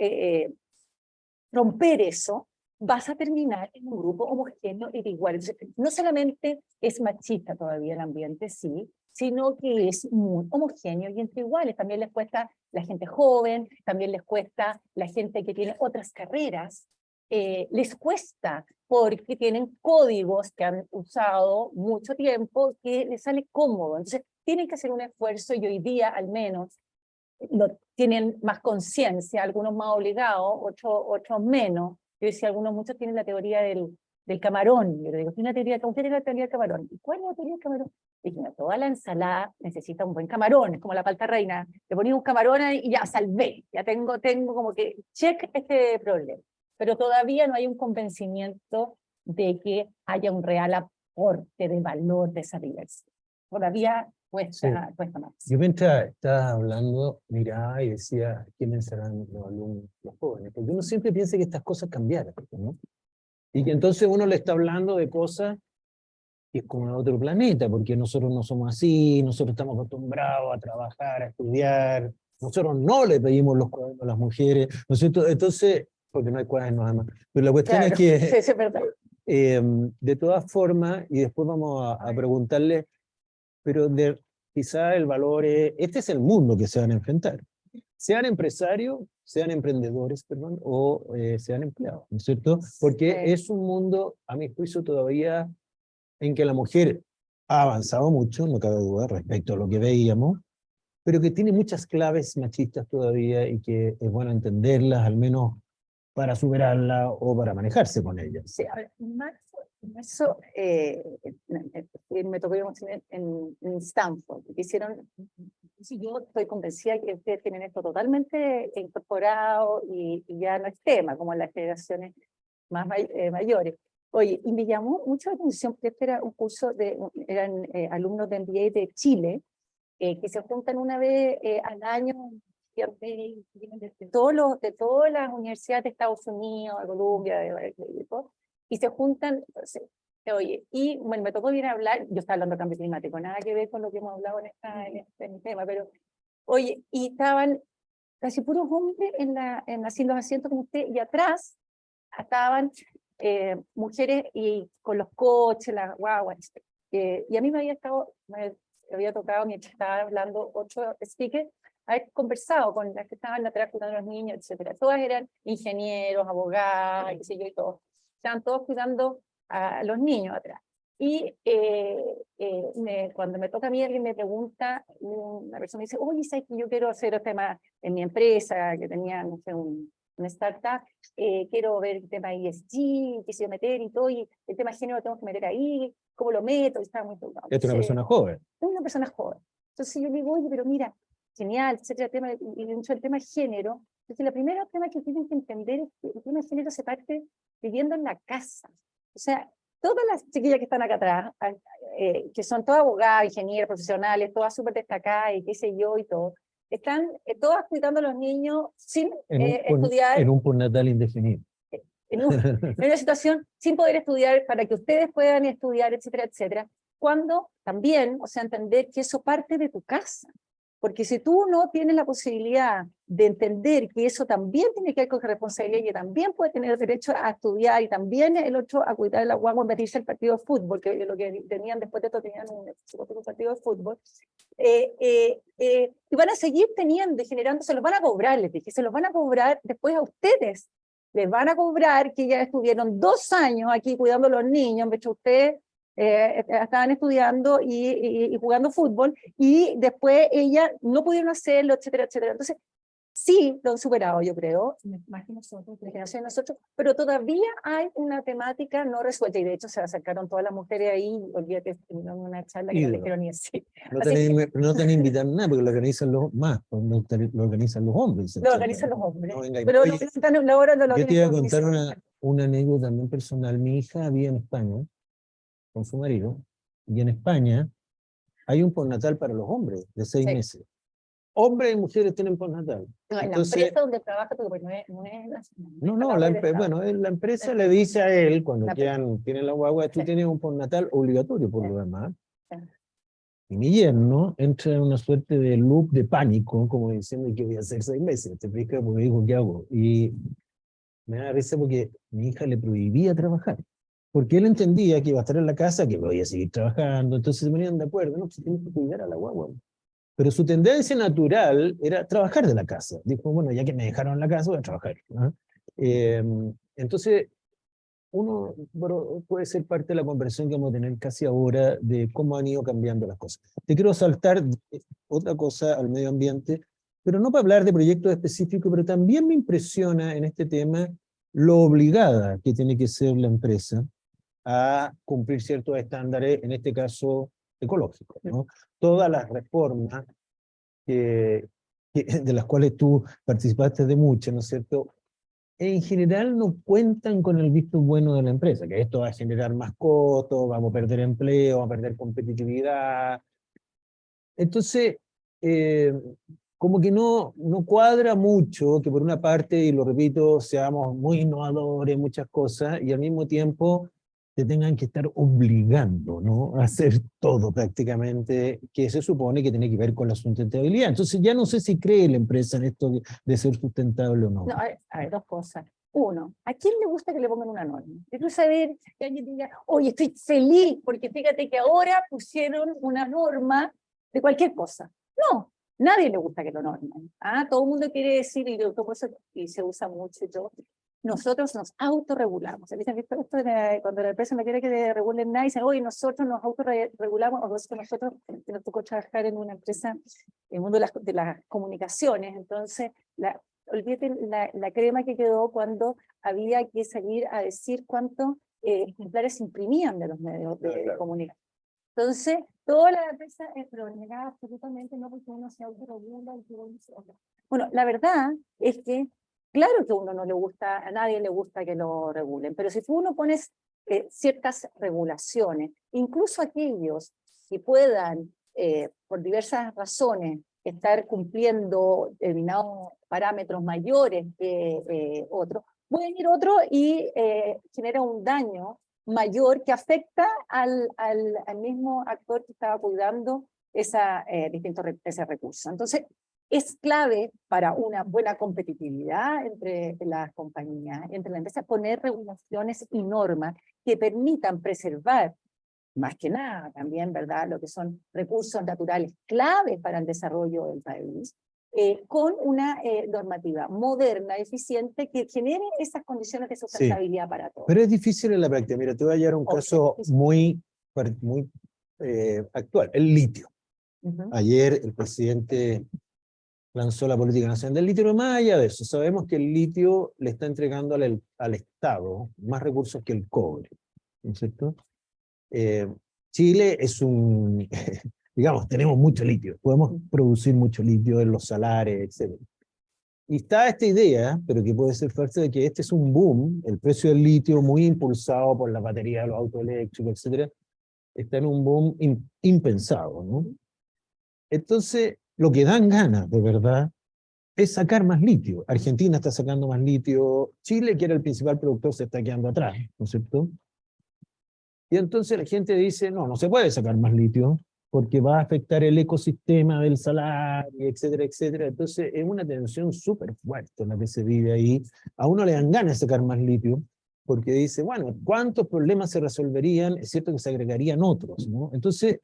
romper eso, vas a terminar en un grupo homogéneo y de iguales. Entonces, no solamente es machista todavía el ambiente, sí, sino que es muy homogéneo y entre iguales. También les cuesta la gente joven, también les cuesta la gente que tiene otras carreras, les cuesta porque tienen códigos que han usado mucho tiempo que les sale cómodo. Entonces, tienen que hacer un esfuerzo y hoy día al menos tienen más conciencia, algunos más obligados, otros menos. Yo decía, muchos tienen la teoría del camarón. Yo le digo, ¿tiene usted tiene la teoría del camarón? ¿Y cuál es la teoría del camarón? Dije, toda la ensalada necesita un buen camarón, es como la palta reina. Le ponía un camarón y ya salvé, ya tengo como que check este problema. pero todavía no hay un convencimiento de que haya un real aporte de valor de esa diversidad. Todavía cuesta más. Yo mientras estaba hablando, miraba y decía, ¿qué pensarán los alumnos, los jóvenes? Porque uno siempre piensa que estas cosas cambiaron, ¿no? Y que entonces uno le está hablando de cosas que es como de otro planeta, porque nosotros no somos así, nosotros estamos acostumbrados a trabajar, a estudiar, nosotros no le pedimos los cuadernos a las mujeres, ¿no es cierto? Entonces, porque no hay cuadernos además. Pero la cuestión Claro, es que, sí, es verdad. de todas formas, y después vamos a preguntarle, pero quizá el valor es, este es el mundo que se van a enfrentar. Sean empresarios, sean emprendedores, perdón, o sean empleados, ¿no es cierto? Porque es un mundo, a mi juicio, todavía en que la mujer ha avanzado mucho, no cabe duda, respecto a lo que veíamos, pero que tiene muchas claves machistas todavía y que es bueno entenderlas, al menos para superarlas o para manejarse con ellas. Sí, a ver, marzo me tocó en Stanford, que hicieron, yo estoy convencida que ustedes tienen esto totalmente incorporado y ya no es tema, como en las generaciones más mayores. Oye, y me llamó mucho la atención, porque este era un curso eran alumnos de MBA de Chile, que se juntan una vez al año, de todas las universidades de Estados Unidos, de Columbia, de todo, y se juntan, entonces, oye, y bueno, me tocó bien hablar, yo estaba hablando de cambio climático, nada que ver con lo que hemos hablado en este tema, pero, oye, y estaban casi puros hombres así en los asientos como usted, y atrás estaban mujeres y con los coches, las guaguas, y a mí me había tocado, mientras estaba hablando otro speaker, haber conversado con las que estaban atrás cuidando a los niños, etcétera. Todas eran ingenieros, abogadas, qué sé yo, y todo. Estaban todos cuidando a los niños atrás. Y cuando me toca a mí, alguien me pregunta, una persona me dice, oye, ¿sabes que yo quiero hacer el tema en mi empresa, que tenía, no sé, una startup, quiero ver el tema ESG, quisiera meter y todo, y el tema género lo tengo que meter ahí, ¿cómo lo meto? Y estaba muy preocupado. Es una persona joven. Es una persona joven. Entonces yo digo, oye, pero mira, genial, etcétera, y dentro del tema género, entonces el primer tema que tienen que entender es que el tema de género se parte viviendo en la casa. O sea, todas las chiquillas que están acá atrás, que son todas abogadas, ingenieras, profesionales, todas súper destacadas y qué sé yo y todo, están todas cuidando a los niños sin estudiar. En un postnatal indefinido. En una situación sin poder estudiar para que ustedes puedan estudiar, etcétera, etcétera. Cuando también, o sea, entender que eso parte de tu casa. Porque si tú no tienes la posibilidad de entender que eso también tiene que ver con responsabilidad y que también puede tener derecho a estudiar y también el otro a cuidar de la guagua, meterse al partido de fútbol, que lo que tenían después de esto tenían un partido de fútbol, y van a seguir teniendo y generando, se los van a cobrar, les dije, se los van a cobrar después a ustedes. Les van a cobrar que ya estuvieron 2 años aquí cuidando a los niños, mientras ustedes estaban estudiando y jugando fútbol, y después ellas no pudieron hacerlo, etcétera, etcétera. Entonces, sí, lo han superado, yo creo, más que nosotros, la generación de nosotros, pero todavía hay una temática no resuelta, y de hecho se acercaron todas las mujeres ahí, olvídate, terminaron una charla que no les quiero ni decir. No te van a invitar nada, porque lo organizan lo organizan los hombres. Lo organizan los hombres. No, venga, Pero oye, yo te iba a contar organizan. una anécdota también personal. Mi hija había en España con su marido, y en España hay un postnatal para los hombres de 6 meses. Hombres y mujeres tienen postnatal. No, en entonces, la empresa donde trabaja, porque no es bueno, la empresa le dice a él, cuando tienen la guagua, tú tienes un postnatal obligatorio por lo demás. Y mi yerno entra en una suerte de loop de pánico, como diciendo que voy a hacer 6 meses. Te explica, porque dijo, ¿qué hago? Y me da risa porque mi hija le prohibía trabajar. Porque él entendía que iba a estar en la casa, que voy a seguir trabajando. Entonces se ponían de acuerdo, no, se tiene que cuidar a la guagua. Pero su tendencia natural era trabajar de la casa. Dijo, bueno, ya que me dejaron en la casa, voy a trabajar, ¿no? Entonces, uno puede ser parte de la conversación que vamos a tener casi ahora de cómo han ido cambiando las cosas. Te quiero saltar otra cosa al medio ambiente, pero no para hablar de proyectos específicos, pero también me impresiona en este tema lo obligada que tiene que ser la empresa a cumplir ciertos estándares, en este caso ecológicos, ¿no? Todas las reformas de las cuales tú participaste de muchas, ¿no es cierto?, en general no cuentan con el visto bueno de la empresa, que esto va a generar más costos, vamos a perder empleo, vamos a perder competitividad. Entonces, eh, como que no cuadra mucho que por una parte, y lo repito, seamos muy innovadores en muchas cosas, y al mismo tiempo te tengan que estar obligando, ¿no?, a hacer todo prácticamente, que se supone que tiene que ver con la sustentabilidad. Entonces ya no sé si cree la empresa en esto de ser sustentable o no. No, a ver, dos cosas. Uno, ¿a quién le gusta que le pongan una norma? Yo quiero saber que alguien diga, oye, estoy feliz porque fíjate que ahora pusieron una norma de cualquier cosa. No, nadie le gusta que lo normen. ¿Ah? Todo el mundo quiere decir, y se usa mucho y todo, nosotros nos autorregulamos. ¿Viste esto cuando la empresa no quiere que regulen nada, dicen, oye, nosotros nos autorregulamos, o nosotros, que nos tocó trabajar en una empresa, en el mundo de las comunicaciones, entonces, olvídate la crema que quedó cuando había que salir a decir cuántos ejemplares se imprimían de los medios de comunicación. Entonces, todas las empresas, pero negaba absolutamente no, porque uno se autorregula. Bueno, la verdad es que, claro que a uno no le gusta, a nadie le gusta que lo regulen, pero si tú uno pones ciertas regulaciones, incluso aquellos que puedan, por diversas razones, estar cumpliendo determinados parámetros mayores que otros, pueden ir otro y genera un daño mayor que afecta al mismo actor que estaba cuidando ese recurso. Entonces, es clave para una buena competitividad entre las compañías, entre las empresas, poner regulaciones y normas que permitan preservar, más que nada también, ¿verdad?, lo que son recursos naturales claves para el desarrollo del país, con una normativa moderna, eficiente, que genere esas condiciones de sustentabilidad para todos. Pero es difícil en la práctica. Mira, te voy a llevar un caso muy actual, el litio. Ayer el presidente lanzó la política nacional del litio, pero más allá de eso, sabemos que el litio le está entregando al Estado más recursos que el cobre, ¿no es cierto? Chile es digamos, tenemos mucho litio, podemos producir mucho litio en los salares, etc. Y está esta idea, pero que puede ser falsa, de que este es un boom, el precio del litio muy impulsado por la batería de los autos eléctricos, etc., está en un boom impensado, ¿no? Entonces, lo que dan ganas, de verdad, es sacar más litio. Argentina está sacando más litio, Chile, que era el principal productor, se está quedando atrás, ¿no es cierto? Y entonces la gente dice, no se puede sacar más litio, porque va a afectar el ecosistema del salario, etcétera, etcétera. Entonces es una tensión súper fuerte en la que se vive ahí. A uno le dan ganas de sacar más litio, porque dice, bueno, ¿cuántos problemas se resolverían? Es cierto que se agregarían otros, ¿no? Entonces,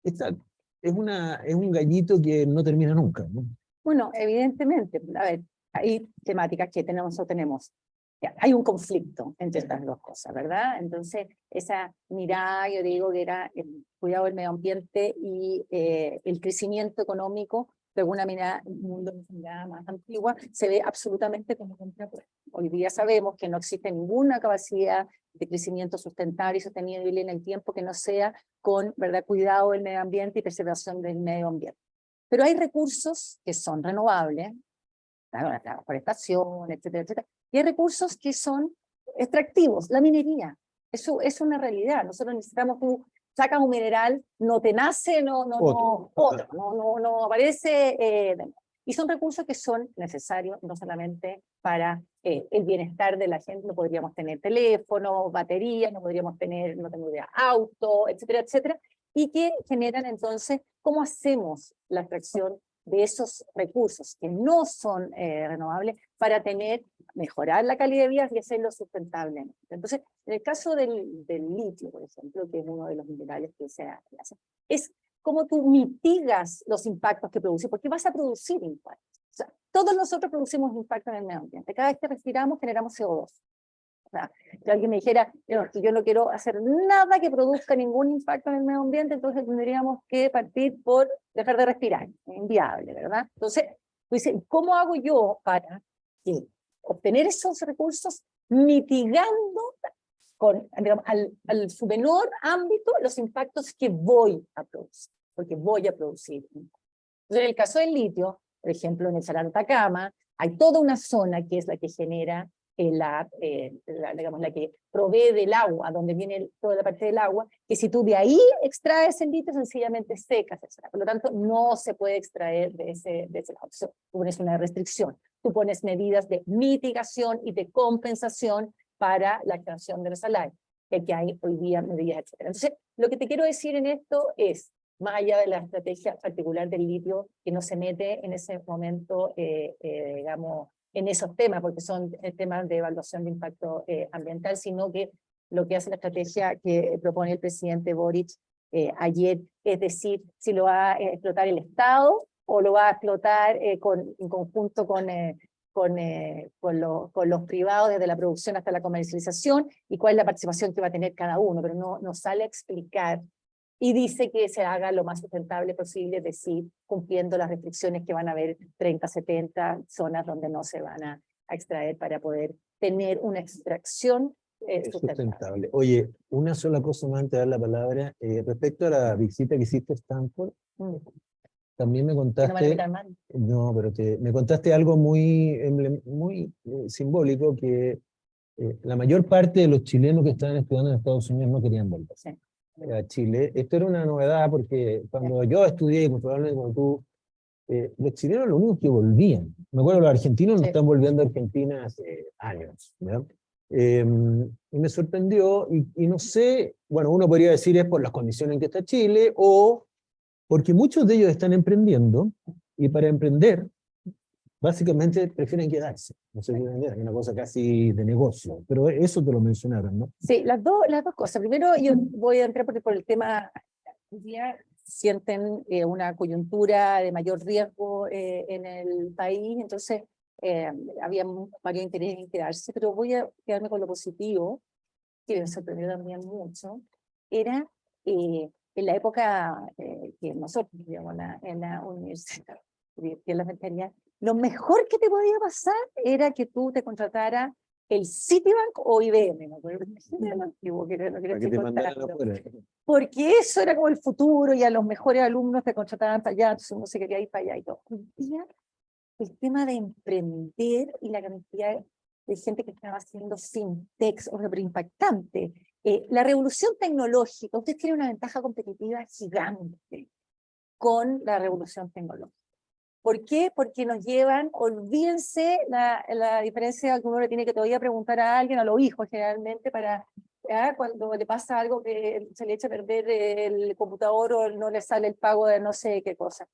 esta es un gallito que no termina nunca, ¿no? Bueno, evidentemente, a ver, hay temáticas que tenemos. Hay un conflicto entre estas dos cosas, ¿verdad? Entonces, esa mirada, yo digo que era el cuidado del medio ambiente y el crecimiento económico, de alguna mirada más antigua, se ve absolutamente como contrapuesto. Hoy día sabemos que no existe ninguna capacidad de crecimiento sustentable y sostenible en el tiempo que no sea con, ¿verdad?, cuidado del medio ambiente y preservación del medio ambiente. Pero hay recursos que son renovables, la forestación, etcétera, etcétera, y hay recursos que son extractivos, la minería. Eso es una realidad. Nosotros necesitamos, tú sacas un mineral, no te nace, no aparece. Y son recursos que son necesarios no solamente para el bienestar de la gente. No podríamos tener teléfono, baterías, no podríamos tener, no tengo idea, auto, etcétera, etcétera, y que generan entonces, ¿cómo hacemos la extracción de esos recursos que no son renovables para mejorar la calidad de vida y hacerlo sustentable? Entonces, en el caso del litio, por ejemplo, que es uno de los minerales que se hace, es cómo tú mitigas los impactos que produces, porque vas a producir impactos. O sea, todos nosotros producimos impacto en el medio ambiente. Cada vez que respiramos, generamos CO2. O sea, si alguien me dijera, que yo no quiero hacer nada que produzca ningún impacto en el medio ambiente, entonces tendríamos que partir por dejar de respirar. Es inviable, ¿verdad? Entonces, tú dices, ¿cómo hago yo para obtener esos recursos mitigando digamos, al su menor ámbito los impactos que voy a producir? Porque voy a producir. Entonces, en el caso del litio, por ejemplo, en el Salar de Atacama, hay toda una zona que es la que genera digamos, la que provee del agua, donde viene toda la parte del agua, que si tú de ahí extraes el litio, sencillamente secas. Por lo tanto, no se puede extraer de ese lado. Tú pones una restricción, tú pones medidas de mitigación y de compensación para la extracción de los salarios, que hay hoy día medidas, etc. Entonces, lo que te quiero decir en esto es, más allá de la estrategia particular del litio, que no se mete en ese momento, digamos, en esos temas, porque son temas de evaluación de impacto ambiental, sino que lo que hace la estrategia que propone el presidente Boric ayer, es decir, si lo va a explotar el Estado o lo va a explotar en conjunto con los privados, desde la producción hasta la comercialización, y cuál es la participación que va a tener cada uno, pero no sale a explicar. Y dice que se haga lo más sustentable posible, es decir, cumpliendo las restricciones que van a haber 30, 70 zonas donde no se van a extraer para poder tener una extracción sustentable. Oye, una sola cosa más antes de dar la palabra. Respecto a la visita que hiciste a Stanford, también me contaste... No, pero me contaste algo muy simbólico, que la mayor parte de los chilenos que estaban estudiando en Estados Unidos no querían volver. Sí. A Chile. Esto era una novedad porque cuando yo estudié, probablemente como tú, los chilenos lo único que volvían. Me acuerdo, los argentinos no están volviendo a Argentina hace años, ¿verdad? Y me sorprendió, y no sé, bueno, uno podría decir es por las condiciones en que está Chile, o porque muchos de ellos están emprendiendo, y para emprender, básicamente prefieren quedarse. No sé si es una cosa casi de negocio, pero eso te lo mencionaron, ¿no? Sí, las dos cosas. Primero, yo voy a entrar por el tema, hoy día sienten una coyuntura de mayor riesgo en el país, entonces había varios intereses en quedarse, pero voy a quedarme con lo positivo, que me sorprendió también mucho, era en la época que nosotros vivíamos en la universidad, que en la ventanilla, lo mejor que te podía pasar era que tú te contrataras el Citibank o IBM, ¿no? Porque eso era como el futuro, y a los mejores alumnos te contrataban para allá, entonces uno se quería ir para allá y todo. Hoy día, el tema de emprender y la cantidad de gente que estaba haciendo fintechs, o sea, pero impactante. La revolución tecnológica, ustedes tienen una ventaja competitiva gigante con la revolución tecnológica. ¿Por qué? Porque nos llevan, olvídense la diferencia que uno le tiene que todavía preguntar a alguien, a los hijos generalmente, para cuando le pasa algo que se le echa a perder el computador o no le sale el pago de no sé qué cosa.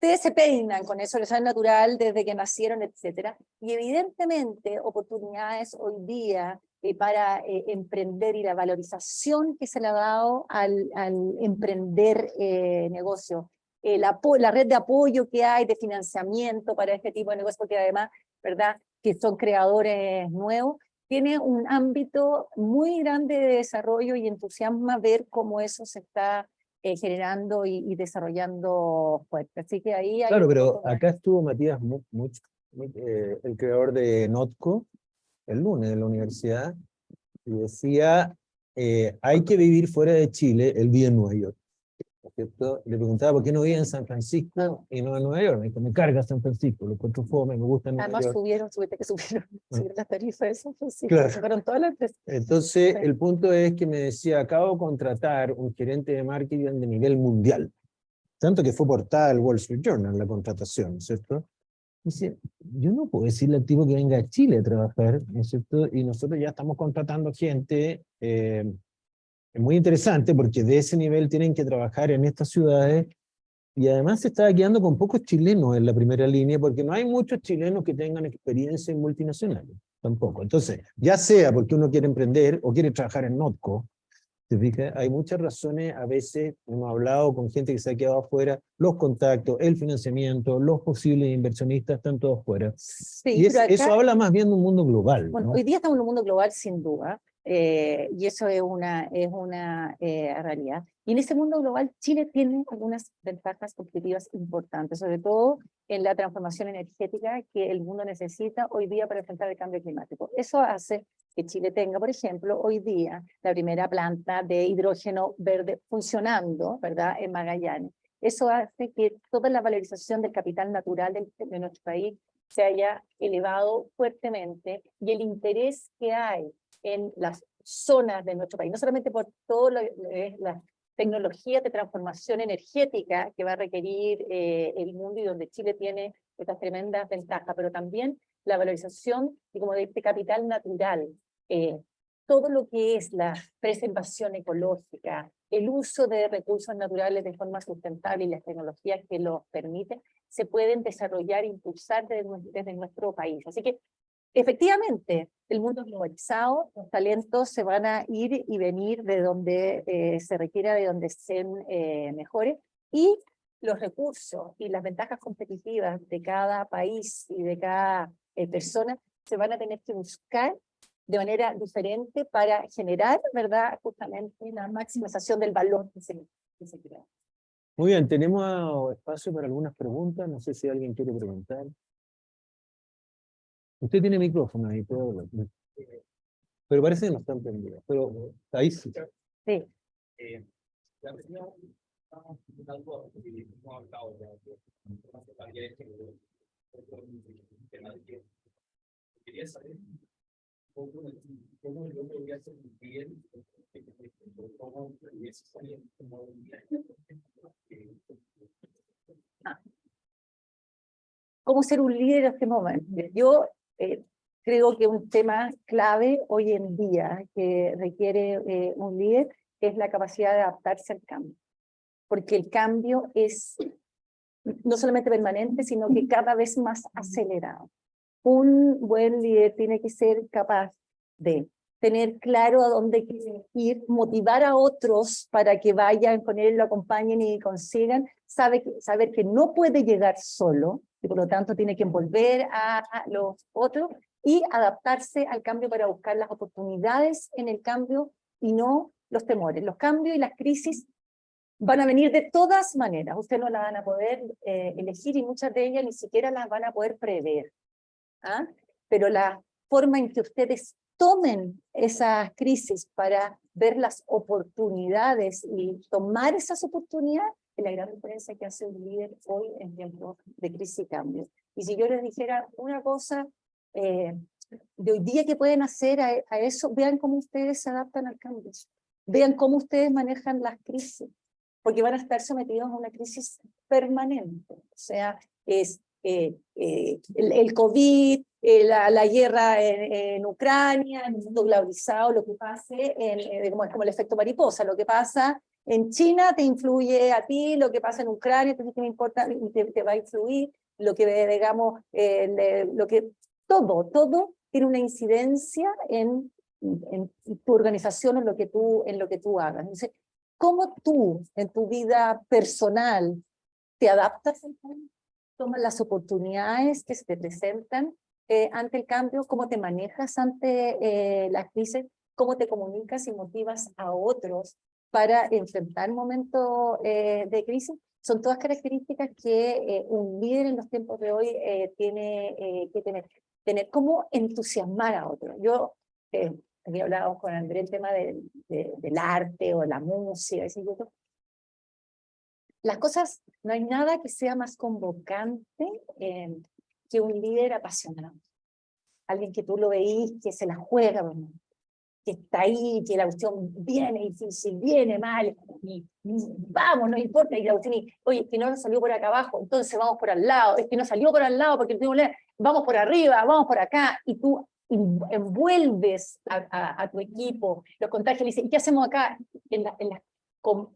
Ustedes se peinan con eso, les sale natural desde que nacieron, etc. Y evidentemente oportunidades hoy día para emprender, y la valorización que se le ha dado al emprender negocio. La red de apoyo que hay, de financiamiento para este tipo de negocios, porque además, ¿verdad?, que son creadores nuevos, tiene un ámbito muy grande de desarrollo, y entusiasma ver cómo eso se está generando y desarrollando fuerte. Así que ahí hay... Claro, pero acá estuvo Matías el creador de Notco, el lunes en la universidad, y decía, hay que vivir fuera de Chile. Él vive en Nueva York, ¿cierto? Le preguntaba por qué no vive en San Francisco y no en Nueva York. Me dijo, me carga San Francisco, lo encuentro fome, me gusta Nueva York. Además subieron las tarifas de San Francisco, claro. sacaron todas las empresas. Entonces, el punto es que me decía, acabo de contratar un gerente de marketing de nivel mundial, tanto que fue portada del Wall Street Journal la contratación, ¿cierto? Dice, yo no puedo decirle al tipo que venga a Chile a trabajar, ¿no es cierto? Y nosotros ya estamos contratando gente. Es muy interesante porque de ese nivel tienen que trabajar en estas ciudades, y además se estaba quedando con pocos chilenos en la primera línea, porque no hay muchos chilenos que tengan experiencia en multinacionales, tampoco. Entonces, ya sea porque uno quiere emprender o quiere trabajar en Notco, ¿te fijas? Hay muchas razones. A veces hemos hablado con gente que se ha quedado afuera, los contactos, el financiamiento, los posibles inversionistas están todos fuera. Sí, y eso habla más bien de un mundo global. Bueno, ¿no? hoy día estamos en un mundo global sin duda, y eso es una realidad. Y en ese mundo global Chile tiene algunas ventajas competitivas importantes, sobre todo en la transformación energética que el mundo necesita hoy día para enfrentar el cambio climático. Eso hace que Chile tenga, por ejemplo, hoy día la primera planta de hidrógeno verde funcionando, ¿verdad?, en Magallanes. Eso hace que toda la valorización del capital natural de nuestro país se haya elevado fuertemente y el interés que hay en las zonas de nuestro país, no solamente por todo lo que es la tecnología de transformación energética que va a requerir el mundo y donde Chile tiene estas tremendas ventajas, pero también la valorización y como de este capital natural, todo lo que es la preservación ecológica, el uso de recursos naturales de forma sustentable y las tecnologías que lo permiten, se pueden desarrollar e impulsar desde nuestro país. Así que, efectivamente, el mundo es globalizado, los talentos se van a ir y venir de donde se requiera, de donde sean mejores, y los recursos y las ventajas competitivas de cada país y de cada persona se van a tener que buscar de manera diferente para generar, ¿verdad?, justamente la maximización del valor que se crea. Muy bien, tenemos espacio para algunas preguntas. No sé si alguien quiere preguntar. Usted tiene micrófono ahí, puede hablar. Pero parece que no están prendidos. Pero ahí sí. Sí. La región algo que hemos hablado de quería saber cómo yo podría ser bien, cómo pudiese salir como ¿Cómo ser un líder en este momento? Yo creo que un tema clave hoy en día que requiere un líder es la capacidad de adaptarse al cambio. Porque el cambio es no solamente permanente, sino que cada vez más acelerado. Un buen líder tiene que ser capaz de tener claro a dónde quiere ir, motivar a otros para que vayan con él, lo acompañen y consigan, saber que no puede llegar solo, y por lo tanto tiene que envolver a los otros, y adaptarse al cambio para buscar las oportunidades en el cambio y no los temores. Los cambios y las crisis van a venir de todas maneras, ustedes no las van a poder elegir y muchas de ellas ni siquiera las van a poder prever. ¿Ah? Pero la forma en que ustedes tomen esas crisis para ver las oportunidades y tomar esas oportunidades es la gran diferencia que hace un líder hoy en tiempos de crisis y cambio. Y si yo les dijera una cosa de hoy día que pueden hacer a eso, vean cómo ustedes se adaptan al cambio, vean cómo ustedes manejan las crisis, porque van a estar sometidos a una crisis permanente, o sea, es el COVID, la guerra en Ucrania, en el mundo globalizado, lo que pase, como el efecto mariposa, lo que pasa en China te influye a ti, lo que pasa en Ucrania entonces te importa, te va a influir, lo que digamos, todo tiene una incidencia en tu organización, en lo que tú hagas. Entonces, ¿cómo tú en tu vida personal te adaptas al cambio? Tomas las oportunidades que se te presentan ante el cambio, cómo te manejas ante las crisis, cómo te comunicas y motivas a otros para enfrentar momentos de crisis, son todas características que un líder en los tiempos de hoy tiene que tener. Cómo entusiasmar a otros. Yo aquí hablábamos con André el tema del arte o la música, las cosas, no hay nada que sea más convocante que un líder apasionado. Alguien que tú lo veís, que se la juega, bueno, que está ahí, que la cuestión viene difícil, viene mal, y vamos, no importa, y la cuestión, oye, es que no salió por acá abajo, entonces vamos por al lado, es que no salió por al lado, porque vamos por arriba, vamos por acá, y tú envuelves a tu equipo, los contagios, y dicen, ¿qué hacemos acá? En las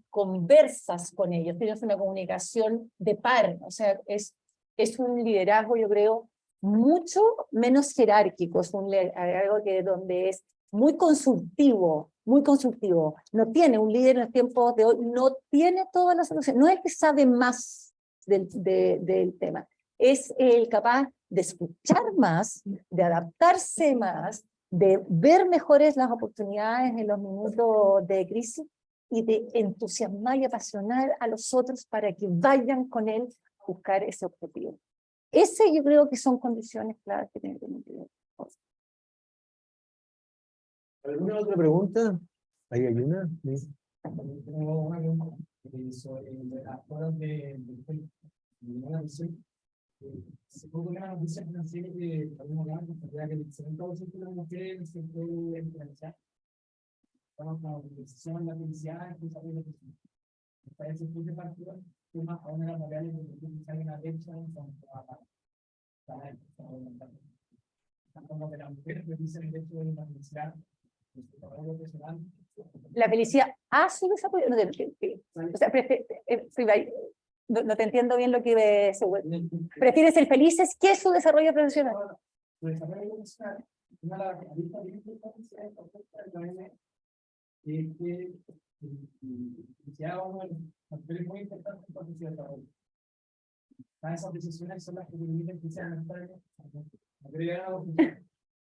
conversas con ellos, tienes una comunicación de par, o sea, es un liderazgo, yo creo, mucho menos jerárquico, es un liderazgo donde es muy consultivo, no tiene un líder en los tiempos de hoy, no tiene todas las soluciones, no es que sabe más del tema, es el capaz de escuchar más, de adaptarse más, de ver mejores las oportunidades en los minutos de crisis, y de entusiasmar y apasionar a los otros para que vayan con él a buscar ese objetivo. Ese yo creo que son condiciones claras que tienen que tener. ¿Alguna otra pregunta? ¿Hay alguna? ¿Sí? sobre las horas de Se puede una noticia financiera que algunos ganan, que el 70% de las mujeres se puede influenciar. Estamos con la decisión, la felicidad, incluso la depresión. Para ese punto de partida, más a una de las variables que hay una brecha como de la mujer que dice el hecho de la felicidad, La felicidad a su desarrollo. O sea, no te entiendo bien lo que prefieres ser felices que su desarrollo profesional. Su desarrollo profesional, una de las listas de importancia de la oferta de la OMS es que ya uno de los factores muy importantes para su desarrollo. Esas decisiones son las que permiten que sean necesarias.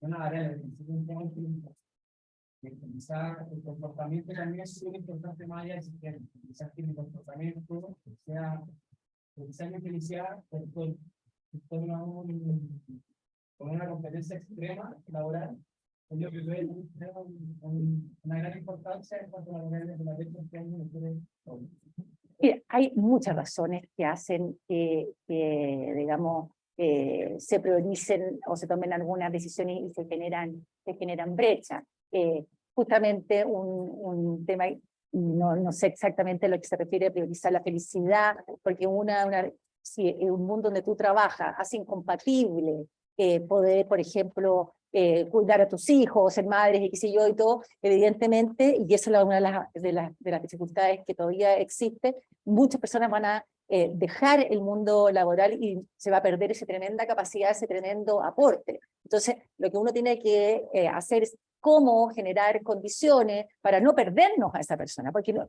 Una área de quizás el comportamiento también es súper importante más allá del sistema. Quizás tiene comportamiento, sea mi felicidad, con una competencia extrema laboral, yo creo que tiene una gran importancia en cuanto a la realidad de la brecha que hay en el. Hay muchas razones que hacen digamos, se prioricen o se tomen algunas decisiones y se generan brechas. Justamente un tema, no sé exactamente a lo que se refiere a priorizar la felicidad, porque si en un mundo donde tú trabajas hace incompatible poder, por ejemplo, cuidar a tus hijos, ser madres y qué sé yo y todo, evidentemente, y esa es una de las dificultades que todavía existe, muchas personas van a dejar el mundo laboral y se va a perder esa tremenda capacidad, ese tremendo aporte. Entonces, lo que uno tiene que hacer es cómo generar condiciones para no perdernos a esa persona, porque lo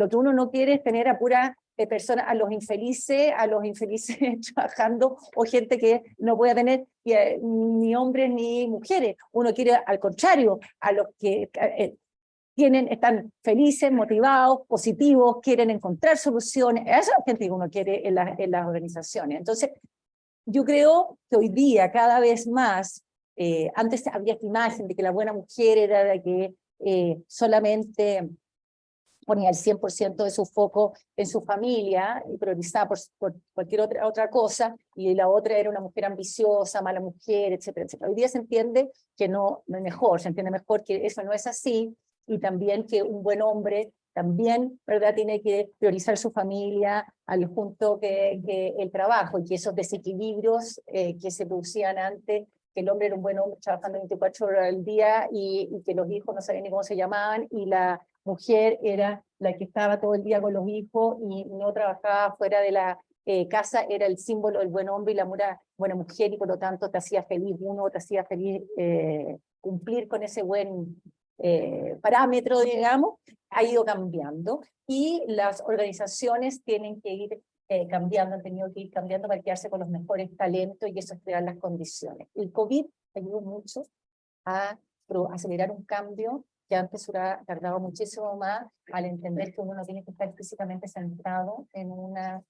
que uno no quiere es tener a puras personas, a los infelices trabajando, o gente que no pueda tener ni hombres ni mujeres. Uno quiere, al contrario, a los que están felices, motivados, positivos, quieren encontrar soluciones. Esa es la gente que uno quiere en las organizaciones. Entonces, yo creo que hoy día, cada vez más, antes había esta imagen de que la buena mujer era la que solamente ponía el 100% de su foco en su familia y priorizaba por cualquier otra cosa, y la otra era una mujer ambiciosa, mala mujer, etcétera, etcétera. Hoy día se entiende que no es mejor, se entiende mejor que eso no es así, y también que un buen hombre también, ¿verdad?, tiene que priorizar su familia al junto que el trabajo, y que esos desequilibrios que se producían antes, que el hombre era un buen hombre trabajando 24 horas al día y que los hijos no sabían ni cómo se llamaban, y la mujer era la que estaba todo el día con los hijos y no trabajaba fuera de la casa, era el símbolo del buen hombre y la buena mujer, y por lo tanto te hacía feliz uno, te hacía feliz cumplir con ese buen parámetro, digamos. Ha ido cambiando y las organizaciones tienen que ir cambiando, han tenido que ir cambiando para quedarse con los mejores talentos, y eso es crear las condiciones. El COVID ayudó mucho a acelerar un cambio que antes hubiera tardado muchísimo más, al entender que uno no tiene que estar físicamente sentado en una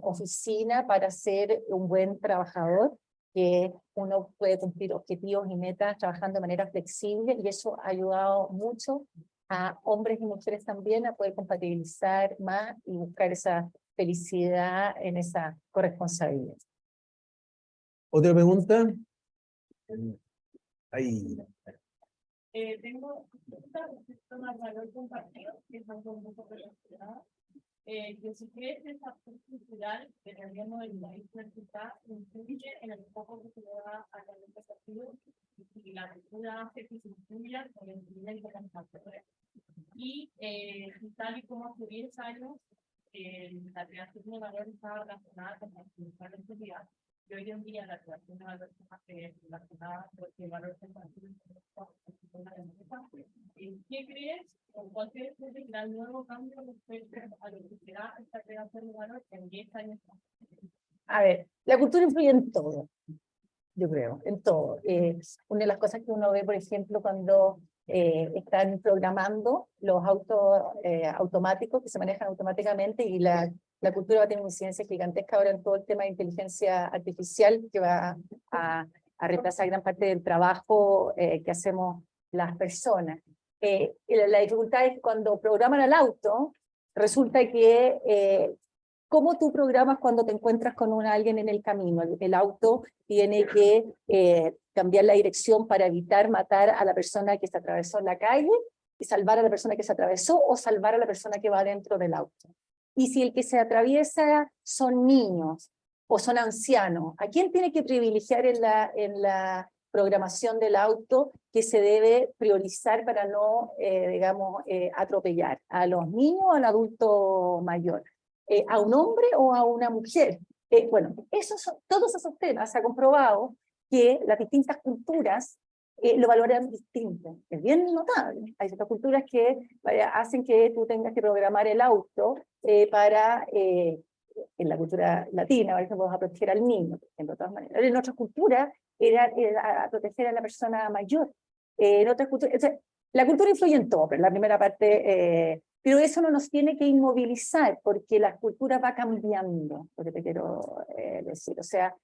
oficina para ser un buen trabajador, que uno puede cumplir objetivos y metas trabajando de manera flexible, y eso ha ayudado mucho a hombres y mujeres también a poder compatibilizar más y buscar esa felicidad en esa corresponsabilidad. ¿Otra pregunta? Ahí. Tengo preguntas respecto al valor compartido, que es algo un poco relacionado. Que si crees que esa cultural del gobierno del país está influye en el foco que se le da a la educación, y la cultura hace que se incluya con el nivel de las factores. Y tal y como hace 10 años, la creación de valor estaba relacionada con la cultura de la sociedad. Y hoy en día la creación de valor está más relacionada con el valor compartido. ¿Qué crees o cuál crees que será el nuevo cambio respecto a lo que será esta creación de valor en 10 años? A ver, la cultura influye en todo, yo creo, en todo. Una de las cosas que uno ve, por ejemplo, cuando están programando los autos automáticos que se manejan automáticamente, y la cultura va a tener una incidencia gigantesca ahora en todo el tema de inteligencia artificial, que va a reemplazar gran parte del trabajo que hacemos las personas. La dificultad es que cuando programan al auto, resulta que ¿Cómo tú programas cuando te encuentras con alguien en el camino? El auto tiene que cambiar la dirección para evitar matar a la persona que se atravesó en la calle y salvar a la persona que se atravesó o salvar a la persona que va dentro del auto. Y si el que se atraviesa son niños o son ancianos, ¿a quién tiene que privilegiar en la programación del auto que se debe priorizar para no, digamos, atropellar? ¿A los niños o al adulto mayor? ¿A un hombre o a una mujer? Bueno, todos esos temas se ha comprobado que las distintas culturas lo valoran distinto. Es bien notable. Hay ciertas culturas que hacen que tú tengas que programar el auto para, en la cultura latina, por ejemplo, a proteger al niño, por ejemplo, de todas maneras. En otras culturas era a proteger a la persona mayor. En otras culturas, o sea, la cultura influye en todo, pero en la primera parte, pero eso no nos tiene que inmovilizar, porque la cultura va cambiando, lo que te quiero decir. O sea,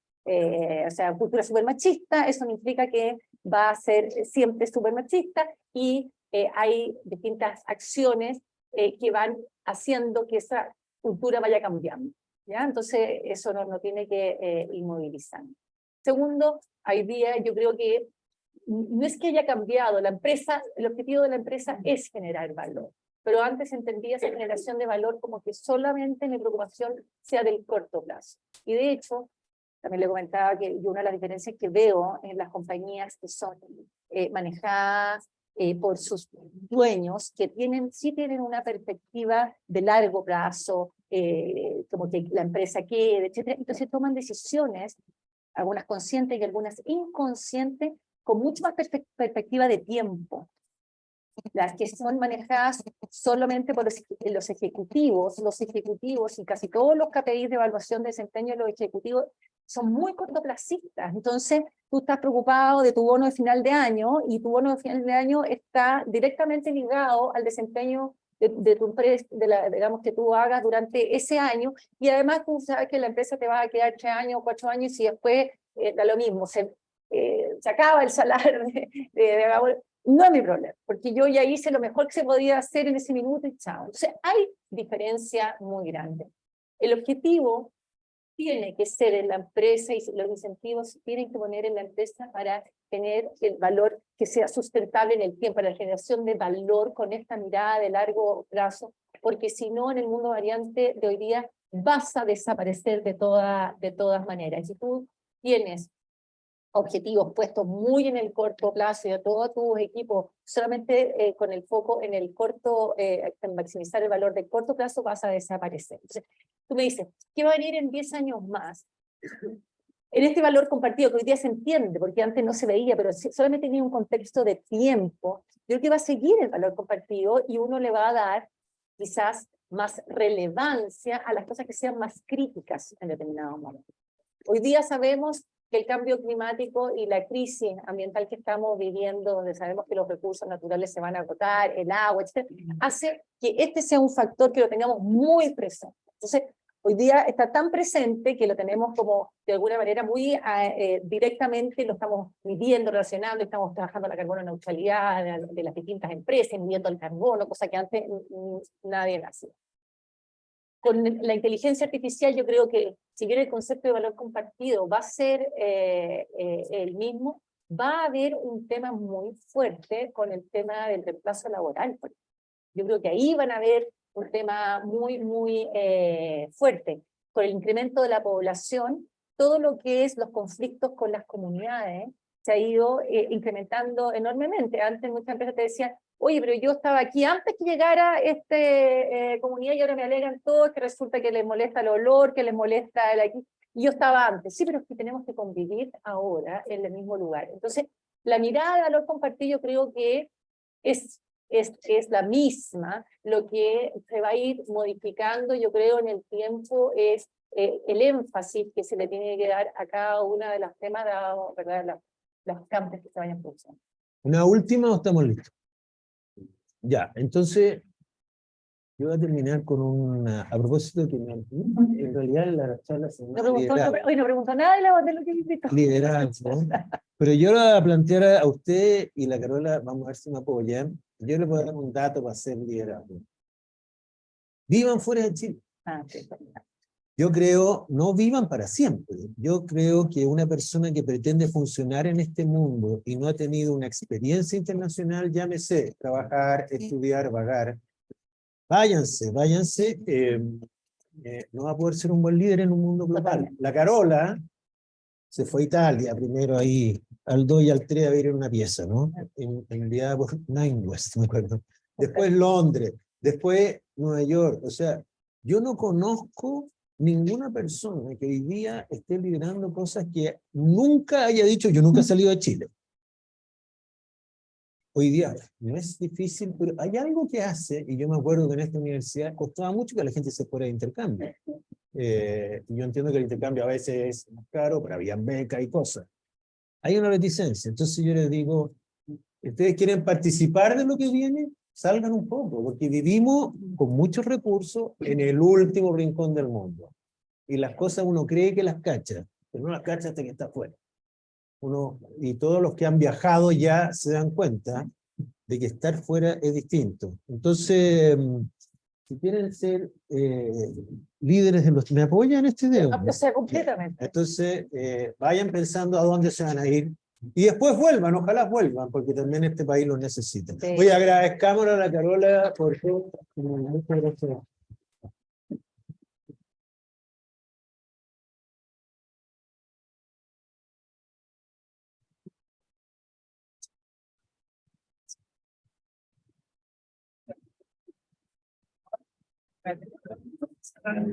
cultura súper machista, eso no implica que va a ser siempre súper machista, y hay distintas acciones que van haciendo que esa cultura vaya cambiando, ¿ya? Entonces, eso no tiene que inmovilizar. Segundo, hoy día yo creo que no es que haya cambiado, la empresa, el objetivo de la empresa es generar valor, pero antes entendía esa generación de valor como que solamente mi preocupación sea del corto plazo. Y de hecho, también le comentaba que una de las diferencias que veo en las compañías que son manejadas por sus dueños, que sí tienen una perspectiva de largo plazo, como que la empresa quede, etc. Entonces toman decisiones, algunas conscientes y algunas inconscientes, con mucho más perspectiva de tiempo. Las que son manejadas solamente por los ejecutivos y casi todos los KPIs de evaluación de desempeño de los ejecutivos son muy cortoplacistas. Entonces, tú estás preocupado de tu bono de final de año, y tu bono de final de año está directamente ligado al desempeño de tu empresa, digamos, que tú hagas durante ese año, y además tú sabes que la empresa te va a quedar 3 años, 4 años, y después da lo mismo, se acaba el salario no es mi problema, porque yo ya hice lo mejor que se podía hacer en ese minuto y chao. Entonces hay diferencia muy grande. El objetivo tiene que ser en la empresa, y los incentivos tienen que poner en la empresa para tener el valor que sea sustentable en el tiempo, la generación de valor con esta mirada de largo plazo, porque si no, en el mundo variante de hoy día vas a desaparecer de todas maneras. Y si tú tienes objetivos puestos muy en el corto plazo y a todos tus equipos solamente con el foco en el en maximizar el valor de corto plazo, vas a desaparecer. Entonces, tú me dices, ¿qué va a venir en 10 años más? En este valor compartido, que hoy día se entiende, porque antes no se veía, pero solamente tenía un contexto de tiempo, yo creo que va a seguir el valor compartido, y uno le va a dar quizás más relevancia a las cosas que sean más críticas en determinados momentos. Hoy día sabemos que el cambio climático y la crisis ambiental que estamos viviendo, donde sabemos que los recursos naturales se van a agotar, el agua, etc., hace que este sea un factor que lo tengamos muy presente. Entonces, hoy día está tan presente que lo tenemos como, de alguna manera, muy directamente, lo estamos midiendo, relacionando, estamos trabajando la carbono neutralidad de las distintas empresas, midiendo el carbono, cosa que antes nadie hacía. Con la inteligencia artificial yo creo que, si bien el concepto de valor compartido va a ser el mismo, va a haber un tema muy fuerte con el tema del reemplazo laboral. Yo creo que ahí van a haber un tema muy fuerte. Con el incremento de la población, todo lo que es los conflictos con las comunidades se ha ido incrementando enormemente. Antes muchas empresas te decían, oye, pero yo estaba aquí antes que llegara esta comunidad, y ahora me alegan todos que resulta que les molesta el olor, que les molesta el aquí. Y yo estaba antes. Sí, pero es que tenemos que convivir ahora en el mismo lugar. Entonces, la mirada de valor compartido yo creo que es la misma. Lo que se va a ir modificando, yo creo, en el tiempo es el énfasis que se le tiene que dar a cada una de las temas, ¿verdad? Los campos que se vayan produciendo. ¿Una última o estamos listos? Ya, entonces yo voy a terminar con una, a propósito que en realidad la charla se llama No preguntó nada de lo que invitó. liderazgo, pero yo la voy a plantear a usted y la Carola, vamos a ver si me apoyan. Yo le puedo dar un dato para hacer liderazgo. Vivan fuera de Chile. Sí. Yo creo, no vivan para siempre. Yo creo que una persona que pretende funcionar en este mundo y no ha tenido una experiencia internacional, llámese trabajar, estudiar, vagar, váyanse, váyanse, no va a poder ser un buen líder en un mundo global. La Carola se fue a Italia primero ahí, al 2 y al 3 a ver una pieza, ¿no? Enviada por Nine West, me acuerdo. Después Londres, después Nueva York. O sea, yo no conozco ninguna persona que hoy día esté liderando cosas que nunca haya dicho, yo nunca he salido de Chile. Hoy día no es difícil, pero hay algo que hace, y yo me acuerdo que en esta universidad costaba mucho que la gente se fuera de intercambio. Yo entiendo que el intercambio a veces es más caro, pero había becas y cosas. Hay una reticencia, entonces yo les digo, ustedes quieren participar de lo que viene, salgan un poco, porque vivimos con muchos recursos en el último rincón del mundo. Y las cosas uno cree que las cacha, pero no las cacha hasta que está afuera. Y todos los que han viajado ya se dan cuenta de que estar fuera es distinto. Entonces, si quieren ser líderes de los... ¿Me apoyan este dedo? O sea, completamente. Entonces, vayan pensando a dónde se van a ir y después vuelvan, ojalá vuelvan, porque también este país los necesita. Sí. Oye, agradezcámosle a la Carola por todo. Muchas gracias. Dale.